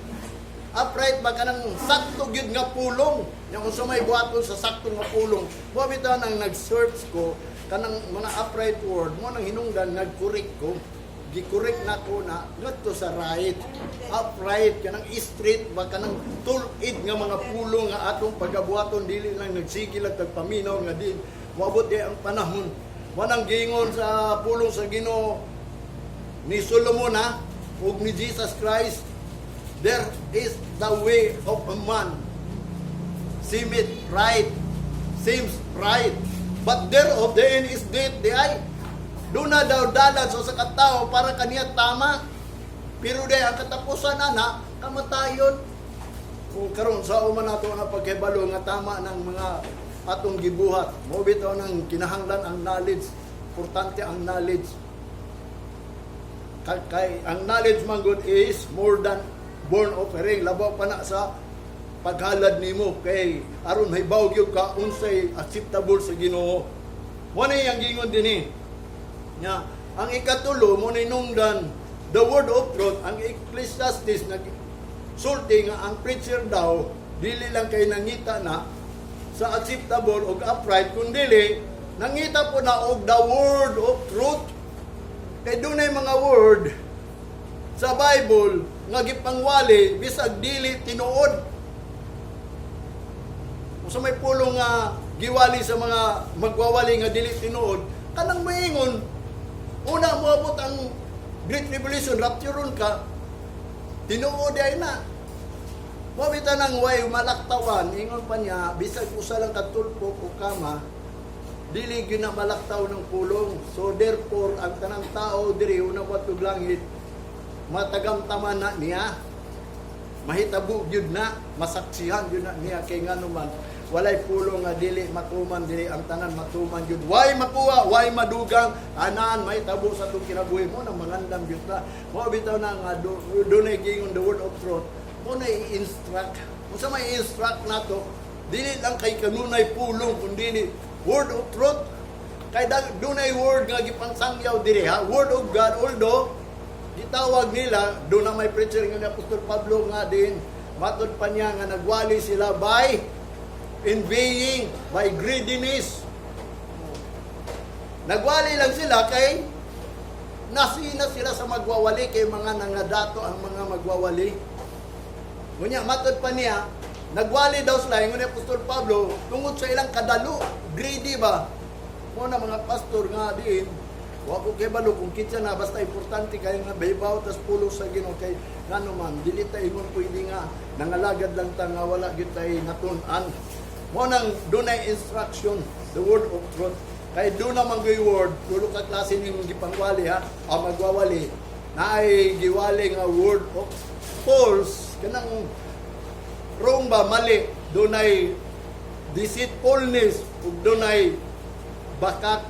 upright ba kanang sakto gyud nga pulong. Yang unsa may buhaton sa sakto nga pulong. Mo bitaw nang nag-search ko kanang mga upright word mo nang hinungdan nag-correct ko. Gi-correct na ko na ngadto sa right. Upright kanang straight ba kanang tulid nga mga pulong nga atong pagabuhaton dili lang nagsigil at pagpaminaw nga din moabot di ang panahon. Manang giingon sa pulong sa Ginoo ni Solomon ha, ug ni Jesus Christ, there is the way of a man seemeth right, seems right, but thereof the end is death. Di ay do na daw dalan so sa katao para kaniya tama, pero di ang katapusan na kamatayon. Kung karon sa uman nato nga pagkibalo nga tama ng mga atong gibuhat, mo bitaw nang kinahanglan ang knowledge. Importante ang knowledge. Kay ang knowledge man good is more than burnt offering. Labaw pa na sa paghalad nimo kay aron hibaw gyud ka unsay acceptable sa Ginoo. Mo ni ang gingon dinhi nya ang ikatulo mo ni nungdan the word of truth. Ang Ecclesiastes nag sulti nga ang preacher daw dili lang kay nangita na sa acceptable o upright, kundi nangita po na og the word of truth. Kay dunay mga word sa Bible nga gipangwali bisag dili tinuod. Kung sa may pulong nga giwali sa mga magwawali nga dili tinuod, kanang maingon una moabot ang Great Revelation, rapturon ka, tinuod ay na. Mabita nang way malaktawan, ingon pa niya, bisag usa lang katulpo o kama, dili gyud na malaktaw ng pulong. So therefore, ang tanang tao diri una patug langit, matagamtaman na niya. Mahitabo gyud na, masaksihan gyud na niya kay nganuman walay pulong nga dili matuman dili ang tanan matuman gyud. Way makuha, way madugang anan mahitabo sa tong kinabuhi mo nang mangandam gyud ta. Mo bitaw na nga dunay gingon the word of truth. Mo na i-instruct. Kung sa may instruct nato, dili lang kay kanunay pulong kundi word of truth. Kay dunay word nga gipansangyaw diri ha, word of God. Although gitawag nila do na may preacher nga ni Apostol Pablo nga din matud pa niya nga nagwali sila by envying, by greediness. Nagwali lang sila kay nasina sila sa magwawali kay mga nangadato ang mga magwawali. Ngunya matud pa niya nagwali daw sila ingon ni Apostol Pablo tungod sa ilang kadalo, greedy ba? Mo na mga pastor nga diin wa ko kay balo kung kitsa na basta importante kay nga baybaw tas pulo sa Ginoo kay ngano man dili ta ingon pwede nga nangalagad lang ta nga wala gyud tay natun-an. Mo nang dunay instruction, the word of truth. Kay do na man gyud word, dulo ka klase ning gipangwali ha, magwawali. Naay giwali nga word of false kanang wrong ba mali, dunay deceitfulness ug dunay bakat,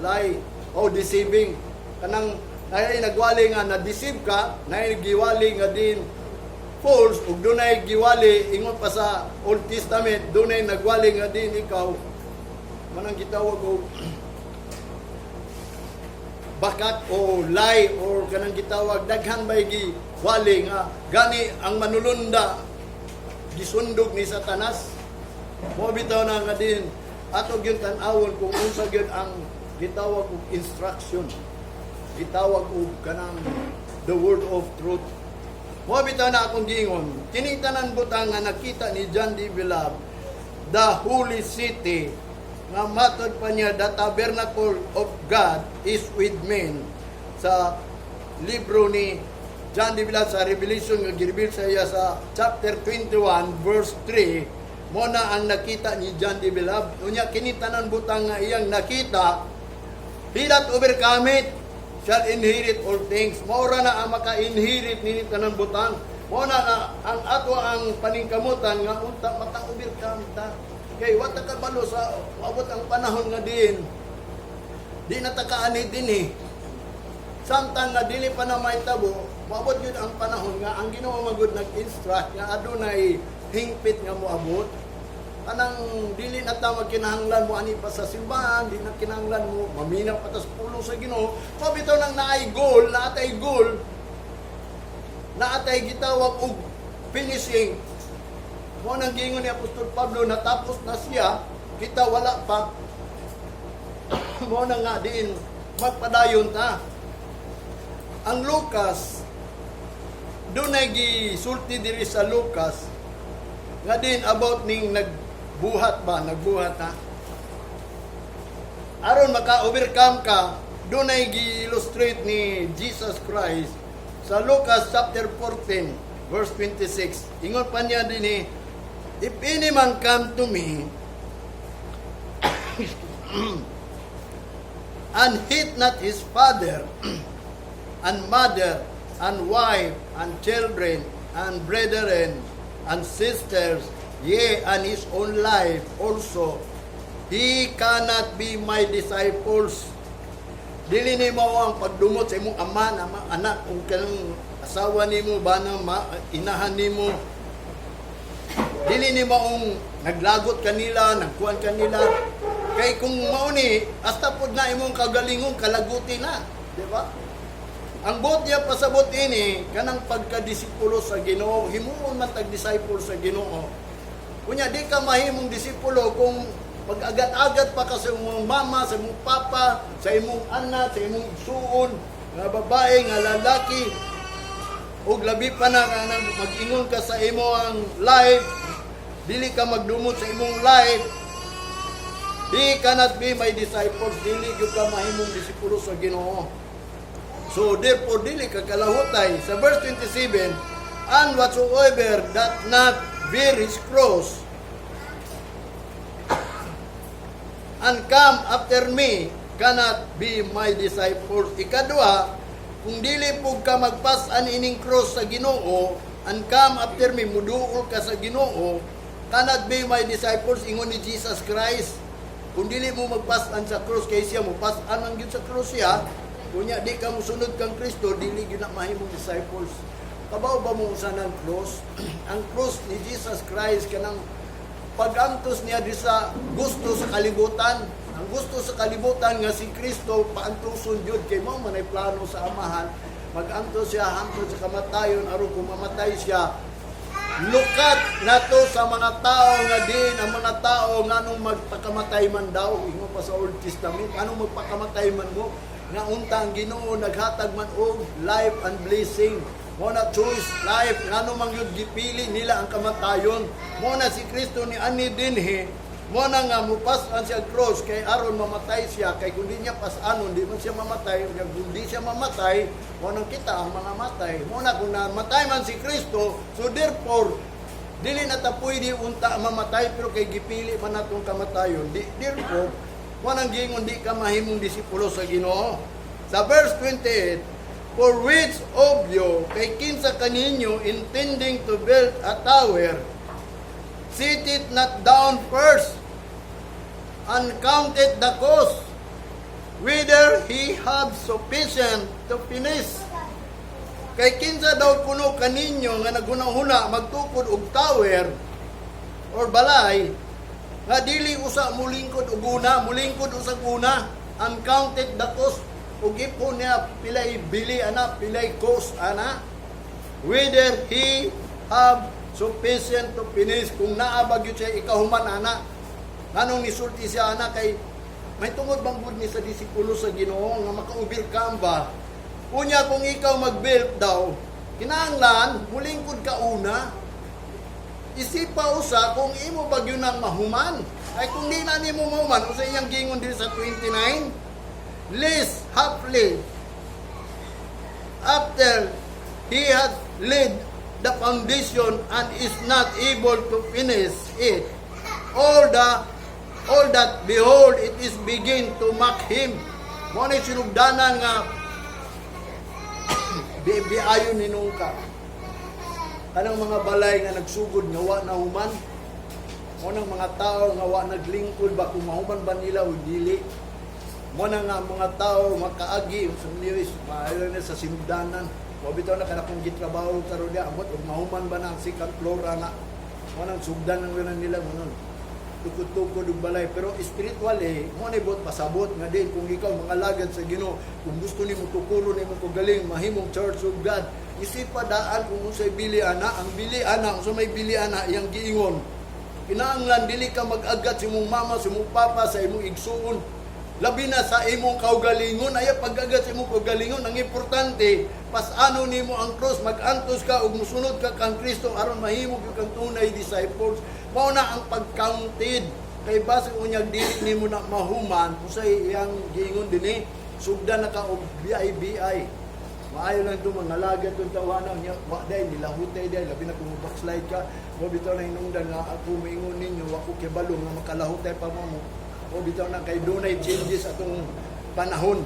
lie o deceiving. Kanang nay nagwali nga na-deceive ka, nay giwali nga din false ug dunay giwali ingon pa sa Old Testament, dunay nagwali nga din ikaw manang gitawag og bakat o lie or kanang gitawag daghan bay giwali nga gani ang manulunda gisundog ni Satanas. Mo bitaw na nga din ato gyud tan-awon kung unsa gyud ang gitawag og instruction, gitawag og kanang the word of truth. Mo bitaw na akong giingon, kini tanan butang nga nakita ni John D. Villar, the holy city, nga matod pa niya, the tabernacle of God is with men. Sa libro ni John D. Villar sa Revelation nga gireveal sa iya sa chapter 21 verse 3, mo na ang nakita ni John D. Villar. Unya kini tanan butang nga iyang nakita, he that overcometh shall inherit all things. Maura na ang maka-inherit nini tanan butang. Mo na ang ato ang paningkamutan nga unta maka-overcome ta. Kay wata ka balo sa abot ang panahon nga din. Di na takaani din eh. Samtang nga dili pa na mahitabo, maabot yun ang panahon nga ang Ginoo magud nag-instruct nga adunay hingpit nga moabot. Anang dili na ta magkinahanglan mo ani pa sa simbahan, di na kinahanglan mo maminaw patas pulo sa Ginoo. Pabitaw nang naay goal, naatay goal, naatay gitawag og finishing. Mo nang giingon ni Apostol Pablo, natapos na siya, kita wala pa. Mo na nga din magpadayon ta. Ang Lucas, doon ay gisulti diri sa Lucas, nga din about ning nagbuhat ha. Aron maka-overcome ka, doon ay gi-illustrate ni Jesus Christ sa Lucas chapter 14, verse 26. Ingon pa niya din if any man come to me and hate not his father and mother and wife and children and brethren and sisters, yea, and his own life also, he cannot be my disciples. Dili nimo ang pagdumot sa imong ama, anak, kung kanang asawa nimo ba na inahan nimo. Dili nimo ang naglagot kanila, nagkuan kanila. Kay kung mao ni, hasta pod na imong kagalingon kalaguti na, di ba? Ang buot niya pasabot ini, kanang pagka-disipulo sa Ginoo, himuon man tag-disciple sa Ginoo. Kunya, di ka mahimong disipulo kung pag-agad-agad pa ka sa imong mama, sa imong papa, sa imong anak, sa imong suon, nga babae, nga lalaki, o labi pa na mag-ingon ka sa imong life, dili ka magdumot sa imong life, he cannot be my disciples, dili ka mahimong disipulo sa Ginoo. So therefore, dili ka kalahutay. Sa verse 27, and whatsoever that not bear his cross, and come after me, cannot be my disciples. Ikadua, kung dili po ka magpasan ining cross sa Ginoo, and come after me, muduol ka sa Ginoo, cannot be my disciples, ingon ni Jesus Christ. Kung dili mo magpasan sa cross, kay siya mo pasan ang yun sa cross siya, kunya di ka musunod kang Kristo, dili gyud na mahimong disciples. Kabaw ba mo usan ang cross? Ang cross ni Jesus Christ kanang pag-antos niya di sa gusto sa kalibutan. Ang gusto sa kalibutan nga si Kristo paantoson jud kay mao man ay plano sa Amahan. Mag-antos siya hangtod sa kamatayon aron kung mamatay siya. Lukat nato sa mga tao nga din ang mga tao nganong magpakamatay man daw, ingon pa sa Old Testament, anong magpakamatay man mo? Nga untang Ginoo naghatag man og life and blessing. Mo na choice life, ngano man yun gipili nila ang kamatayon. Mo na si Kristo ni ani dinhi, mo na nga mupasan siya cross kay aron mamatay siya, kay kundi niya pasanon di man siya mamatay, kung di siya mamatay, mo nang kita ang mga matay. Mo na kung namatay man si Kristo, so therefore dili na ta pwede unta mamatay pero kay gipili man natong kamatayon. Therefore mo nang gingon di ka mahimong disipulo sa Ginoo. Sa verse 28, for which of you, kay kinsa kaninyo intending to build a tower, sit it not down first, and count it the cost, whether he have sufficient to finish. Kay kinsa daw kuno kaninyo nga nagunahuna magtukod og tower or balay, nga dili usa mulingkod og una, mulingkod usag una, uncounted the cost, ug ipon niya pilay bili ana, pilay cost ana, whether he have sufficient to finish, kung naa ba gyud siya ikahuman ana. Nganong nisulti siya ana kay may tungod bang gud ni sa disipulo sa Ginoo nga maka-overcome ba? Unya kung ikaw mag-build daw, kinahanglan mulingkod ka una. Isipa usa kung imo bagyo nang mahuman. Ay kung di na nimo mahuman, usa iyang gingon diri sa 29, lest haply after he had laid the foundation and is not able to finish it, all that behold it is begin to mock him. Mo ni sinugdanan nga biayon ninong ka. Kanang mga balay nga nagsugod nga wa na human, mo nang mga tao nga wa naglingkod ba kung mahuman ba nila o dili. Mo na nga mga tao makaagi sa niwis maayo na sa sinugdanan. Wa bitaw na kana kung gitrabaho karon dia amot ug mahuman ba na ang second floor na. Mo nang sugdanan nila mo nun. Tukod-tukod ug balay pero spiritual mo na bot pasabot nga din kung ikaw mangalagad sa Ginoo, kung gusto nimo tukuron nimo ko galing mahimong church of God, isipa daan kung unsay bili ana, ang bili ana unsa may bili ana iyang giingon. Kinahanglan dili ka mag-agat sa imong mama, sa imong papa, sa imong igsuon. Labi na sa imong kaugalingon, ay pag-agat sa imong kaugalingon, ang importante, pasano nimo ang cross, mag-antos ka ug musunod ka kang Kristo aron mahimo kang tunay disciples. Mao na ang pag-counted. Kay base unyag dili nimo na mahuman, usay iyang giingon dinhi, sugdan na ka og BI. Maayo lang ito, mga lagad itong tawanan niya, dahil nilahutay dahil, labi na kung backslide ka, o bitaw na inungdan nga ako maingon ninyo, ako kibalo nga makalahutay pa mo, o bitaw na kay dunay changes atong panahon.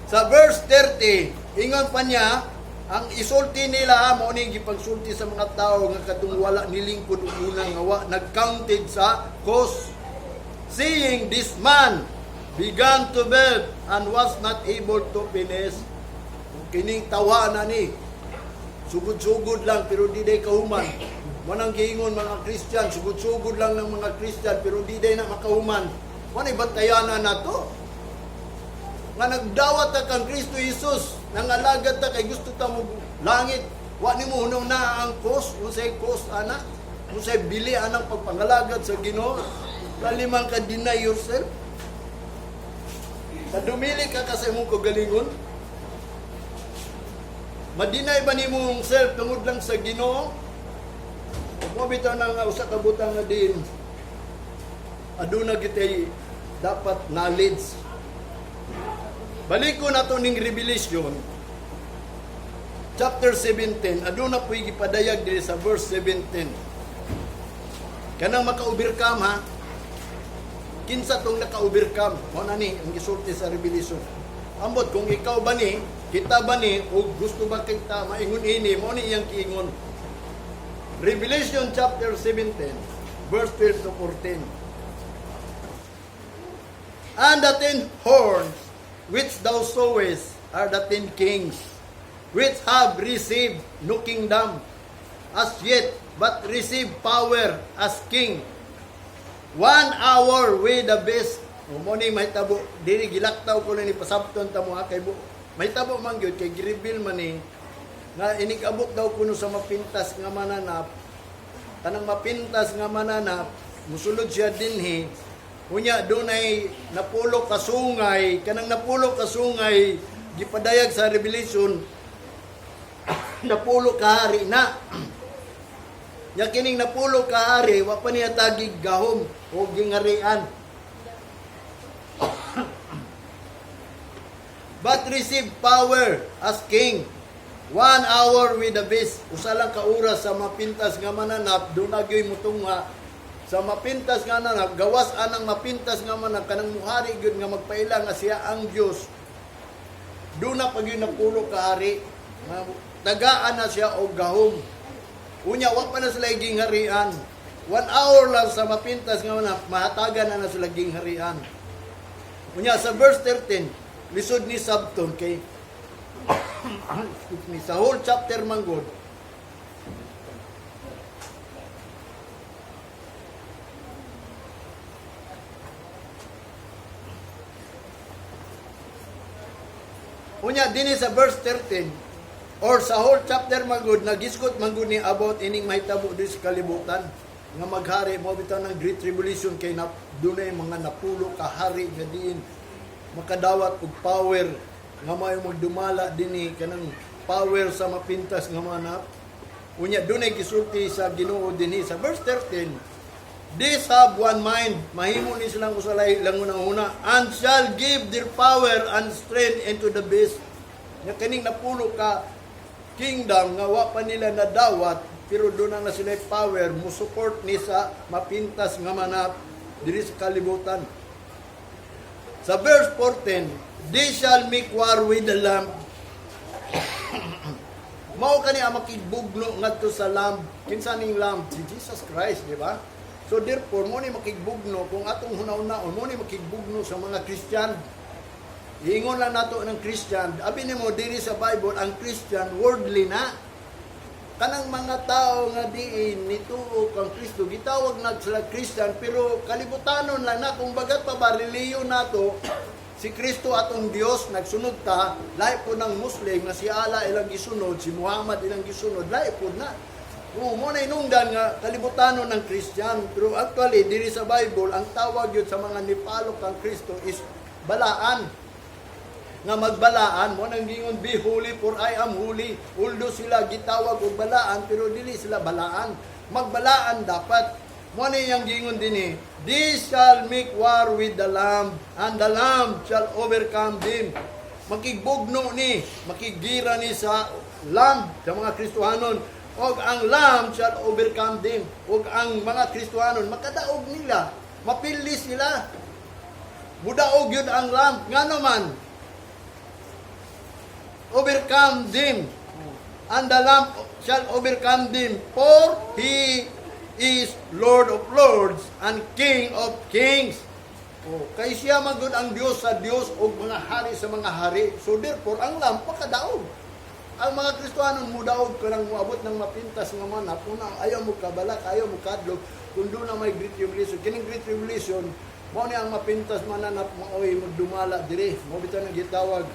Sa verse 30, ingon pa niya, ang isulti nila, mo ning gipagsulti sa mga tao nga katong wala nilingkod unang nga wa nagcounted sa cost. Seeing this man began to build and was not able to finish. Kining tawa na ni, sugod-sugod lang pero di day kahuman. Manang giingon mga Christian, sugod-sugod lang ng mga Christian pero di day na makahuman. Manay bantayanan na to. Nga nagdawat ta kang Kristo Jesus, nangalagad ta kay gusto ta mo langit. Wa nimo hunong na ang cost, unsay cost ana? Unsay bili anang pagpangalagad sa Ginoo? Kalimang ka deny yourself. Kadumili ka sa imong kagalingon. Madinay ba nimo self tungod lang sa Ginoo? Mo bitaw na nga usa ka butang nga din. Aduna gitay dapat knowledge. Baliko na to ning Revelation chapter 17. Aduna po'y gipadayag diri sa verse 17. Kanang maka-overcome ha. Kinsa tong naka-overcome? Mo na ni ang gisulti sa Revelation. Ambot kung ikaw ba ni, kita ba ni o gusto ba kita maingon ini, mo ni iyang kiingon. Revelation chapter 17 verse 12 to 14. And the 10 horns which thou sawest are the 10 kings, which have received no kingdom as yet, but receive power as king. 1 hour with the best. Mo ni mahitabo diri gilaktaw ko ni pasabton ta mo kay mahitabo man gyud kay gireveal man ni nga inigabok daw kuno sa mapintas nga mananap. Kanang mapintas nga mananap musulod siya dinhi. Unya dunay napulo ka sungay, kanang napulo ka sungay gipadayag sa Revelation napulo ka hari na. Nya kining napulo ka hari wa pa niya tagig gahom o gingarian. But receive power as king. 1 hour with the beast. Usa lang ka oras sa mapintas nga mananap, doon agyoy mutunga sa mapintas nga nanap, gawas anang mapintas nga mananap, kanang muhari gyud nga magpaila nga siya ang Dios. Doon na pag yun napulo ka hari, tagaan na siya og gahom. Unya, wa pa na sila gingharian. 1 hour lang sa mapintas nga mananap, mahatagan na sila gingharian. Unya, sa verse 13, lisod ni Sabton kay sa whole chapter manggod unya dinhi sa verse 13 Or sa whole chapter magud nagisgot magud ni about ining mahitabo diri sa kalibutan nga maghari mo bitaw ng Great Tribulation kay na dunay mga napulo ka hari nga diin makadawat og power nga may magdumala dinhi kanang power sa mapintas nga manap. Unya dunay gisulti sa Ginoo dinhi sa verse 13. These have one mind, mahimo ni silang usalay lang una and shall give their power and strength into the beast. Nga kaning napulo ka kingdom nga wa pa nila nadawat pero doon na sila power mo support ni sa mapintas nga manap diri sa kalibutan. Sa verse 14, they shall make war with the lamb. Mao kani ang makibugno ngadto sa lamb. Kinsa ning lamb? Si Jesus Christ, di ba? So therefore, mo ni makigbugno kung atong hunaw-naon, mo ni makigbugno sa mga Christian. Iingon lang nato ng Christian, abi nimo diri sa Bible ang Christian worldly na. Kanang mga tao nga diin nituo kang Kristo gitawag na sila Christian pero kalibutanon lang na kung bagat pa ba reliyon nato si Kristo atong Dios nagsunod ta lahi po ng Muslim nga si Allah ilang gisunod si Muhammad ilang gisunod lahi po na. Mo na inungdan nga kalibutanon ng Christian pero actually diri sa Bible ang tawag yun sa mga nipalok kang Kristo is balaan. Nga magbalaan mo nang gingon be holy for I am holy. Although sila gitawag og balaan pero dili sila balaan. Magbalaan dapat. Mo ni yang gingon dinhi, they shall make war with the lamb and the lamb shall overcome them. Makigbugno ni, makigira ni sa lamb sa mga Kristohanon. Og ang lamb shall overcome them. Og ang mga Kristohanon makadaog nila, mapili sila. Mudaog yun ang lamb. Ngano man overcome them, and the lamb shall overcome them, for he is Lord of lords and King of kings. Kay siya magud ang Dios sa Dios o mga hari sa mga hari. So therefore, ang lamb pakadaog. Ang mga Kristohanon mudaog kanang moabot ng mapintas nga manap, una ayaw mo kabalak, ayaw mo kadlog, kung doon na may Great Tribulation. Kining Great Tribulation, mo ni ang mapintas mananap, maoy magdumala dire, mo bitaw nang gitawag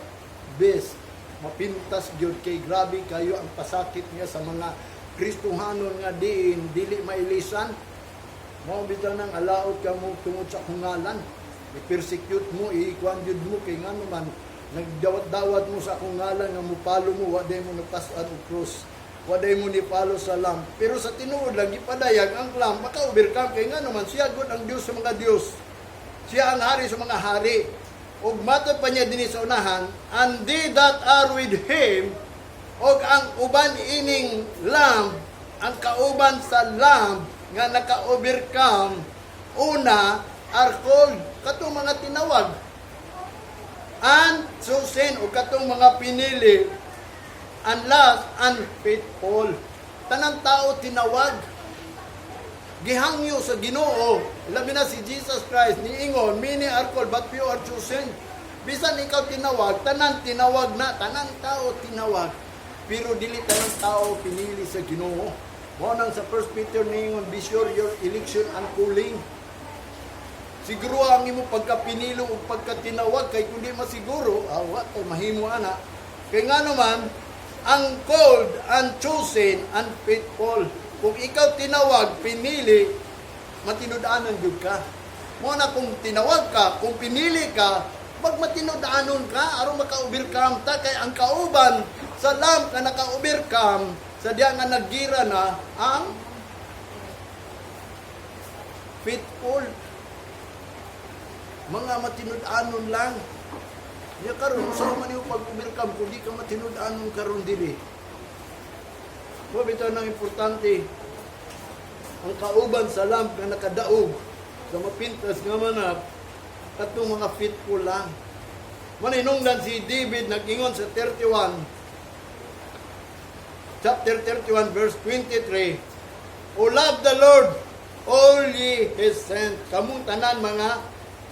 beast. Mapintas gyud kay grabe kayo ang pasakit niya sa mga Kristohanon nga diin dili mailisan. Mao bitaw nang alaot ka mo tungod sa kungalan. I-persecute mo, iikuan gyud mo kay ngano man nagdawat-dawat mo sa kungalan nga mupalo mo wa day mo nagpas-an og cross. Wa day mo ni palo sa lamb. Pero sa tinuod lang gipadayag ang lamb maka-overcome kay ngano man siya gud ang Dios sa mga Dios. Siya ang hari sa mga hari. Og matod pa niya dinhi sa unahan, and they that are with him, og ang uban ining lamb, ang kauban sa lamb nga naka-overcome, una are called katong mga tinawag, and chosen o katong mga pinili, and last, unfaithful. Tanang tao tinawag. Gihangyo sa Ginoo, labi na si Jesus Christ, niingon, many are called, but few are chosen. Bisan ikaw tinawag, tanang tinawag na, tanang tao tinawag. Pero dili tanang tao pinili sa Ginoo. Mo nang sa 1 Peter niingon, be sure your election and calling. Siguro ang imo pagkapinilo o pagkatinawag, kay kundi masiguro, awat o mahimo ana. Kay nga naman, ang called and chosen and faithful. Kung ikaw tinawag, pinili, matinudanon jud ka. Mo na kung tinawag ka, kung pinili ka, magmatinudanon ka, aron maka-overcome ta, kay ang kauban sa lamb na naka-overcome, sa diya nga naggira na, ang faithful. Mga matinudanon lang. Ya karon sa man yung pag-overcome, kung di ka matinudanon karon dili. Mo bitaw nang importante ang kauban sa lamb nga nakadaog sa mapintas nga manap katong mga faithful lang. Maninungdan si David nag-ingon sa 31 chapter 31 verse 23, O love the Lord, all ye his saints. Kamong tanan mga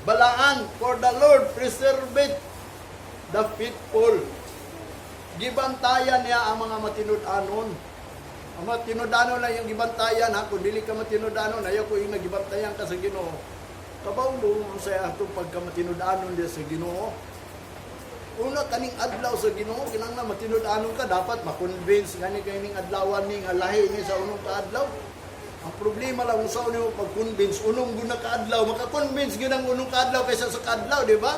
balaan, for the Lord preserveth the faithful. Gibantayan niya ang mga matinud-anon. Ang matinud-anon lang yung gibantayan ha. Kung dili ka matinud-anon, ayaw ko yung nagibantayan ka sa Ginoo. Kabaw mo sa atong pagka matinud-anon diya sa Ginoo. una kaning adlaw sa Ginoo kinahanglan matinud-anon ka dapat ma-convince gani kaning adlawan ni nga lahi ni sa unong kaadlaw. Ang problema lang kung saan mo pag-convince unong guna kaadlaw, maka-convince gyud ang unong kaadlaw kaysa sa kaadlaw, di ba?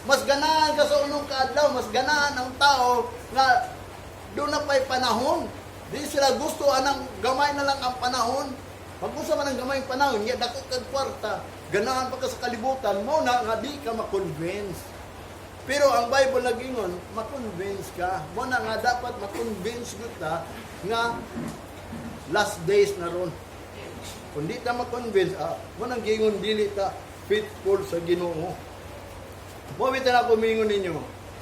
Mas ganahan ka sa unong kaadlaw, mas ganahan ang tao nga doon na pa'y panahon. Di sila gusto anang gamay na lang ang panahon. Pag gusto man ang gamay ang panahon, ya dako kag kwarta, ganahan pa ka sa kalibutan mo na nga di ka ma-convince. Pero ang Bible nagingon, ma-convince ka. Mo na nga dapat ma-convince kita nga last days na ron. Kung di ta ma-convince, mo nang gingon dili ta faithful sa Ginoo. Mo bitan ako mingon ninyo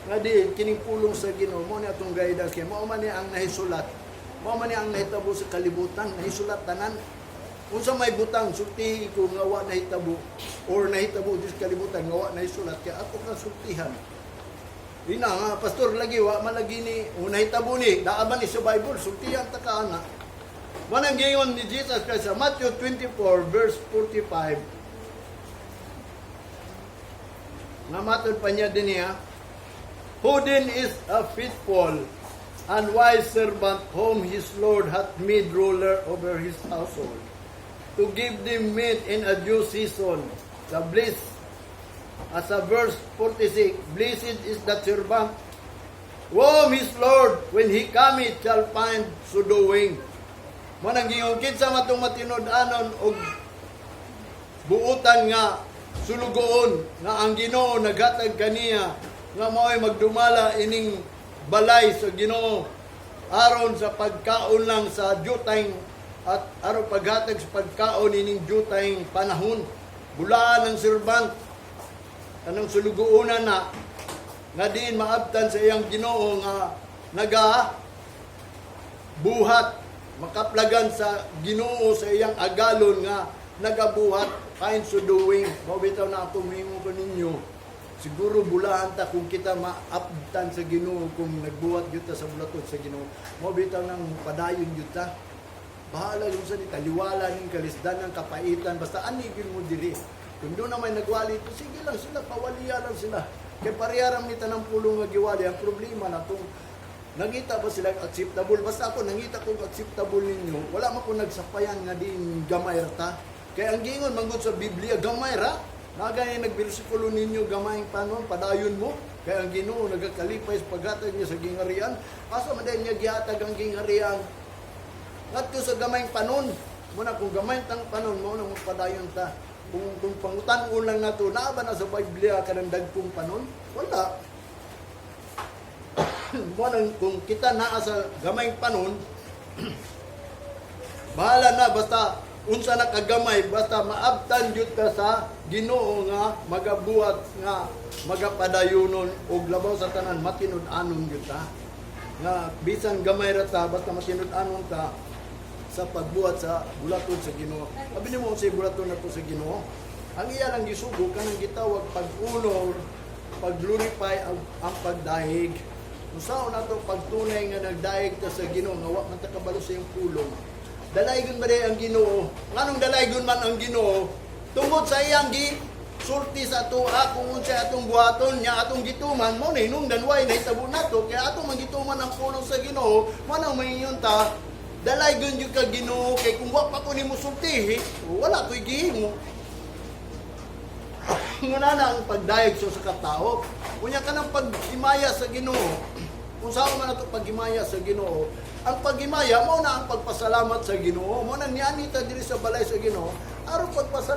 nga di kining pulong sa Ginoo mo ni atong guidance kay mo man ni ang nahisulat. Mo man ni ang nahitabo sa kalibutan, nahisulat tanan. Unsa may butang sulti ko nga wa nahitabo or nahitabo dis kalibutan nga wa nahisulat kay ako ka sultihan. Ina nga pastor lagi wa malagi ni nahitabo ni daaban ni sa Bible sultihan ta ka ana. Manang gingon ni Jesus Christ sa Matthew 24 verse 45. Nga matod pa niya din niya, who then is a faithful and wise servant whom his Lord hath made ruler over his household, to give them meat in a due season. The bliss, as a verse 46, blessed is that servant whom his Lord, when he cometh, shall find so doing. Manang gingungkit sa matong matinod-anon og buutan nga sulugoon nga ang Ginoo naghatag kaniya nga mao'y magdumala ining balay sa Ginoo aron sa pagkaon lang sa jutay at aron paghatag sa pagkaon ining jutay panahon. Bulaan ng servant kanang sulugoonan na nga diin maabtan sa iyang Ginoo nga naga buhat makaplagan sa Ginoo sa iyang agalon nga nagabuhat find so doing. Mabitaw na ako mingo ko ninyo. Siguro bulahan ta kung kita maabtan sa Ginoo kung nagbuhat gyud ta sa bulaton sa Ginoo. Mabitaw nang padayon gyud ta. Bahala yung sa taliwala ning kalisdan ng kapaitan basta anigil mo diri. Kung doon na may nagwali, sige lang sila, pawaliya lang sila. Kaya pariyaram ni tanang pulong nga giwali. Ang problema na kung nangita ba sila acceptable? Basta ako, nangita kung acceptable ninyo, wala man kung nagsapayan nga din gamay ta. Kaya ang gingon, manggod sa Biblia, gamay ra. Nagaya nagbersikulo ninyo, gamay panon, padayon mo. Kaya ang Ginoo nagakalipay sa paghatag niya sa gingarian. Asa man din niya gihatag ang gingarian? Ngadto sa gamay panon. Muna kung gamay tang panon, mo nang padayon ta. Kung pangutan-on lang nato, na ba na sa Biblia kanang dagkong panon? Wala. Kung kita naa sa gamay panon, bahala na, basta unsa na kagamay, basta maabtan jud ka sa Ginoo nga magabuhat nga magapadayonon og labaw sa tanan matinud-anon jud ta. Nga bisan gamay ra ta, basta matinud-anon ta sa pagbuhat sa bulaton sa Ginoo. Abi nimo sa bulaton nato sa Ginoo. Ang iya lang gisugo kanang gitawag pag-unor, pag-glorify ang pagdahig. Usaw na to pagtunay nga nagdaig ta sa Ginoo nga wa man ta kabalo sa iyong pulong. Dalaygon ba ang Ginoo? Nganong dalaygon man ang Ginoo? Tungod sa iyang sulti sa ato kung unsa atong buhaton nya atong gituman mo ni hinungdan way nahitabo nato kaya atong mangituman ang pulong sa Ginoo mo nang mahingon ta dalaygon jud ka Ginoo kay kung wa pa ko nimo sultihi wala ko'y gihimo. Nguna na ang pagdayeg sa katao. Unya ka ng pag-himaya sa Ginoo. Kung saan man ato pag-himaya sa Ginoo, ang pag-himaya mo na ang pagpasalamat sa Ginoo. Mo na niani ta diri sa balay sa Ginoo, aron pagpasalamat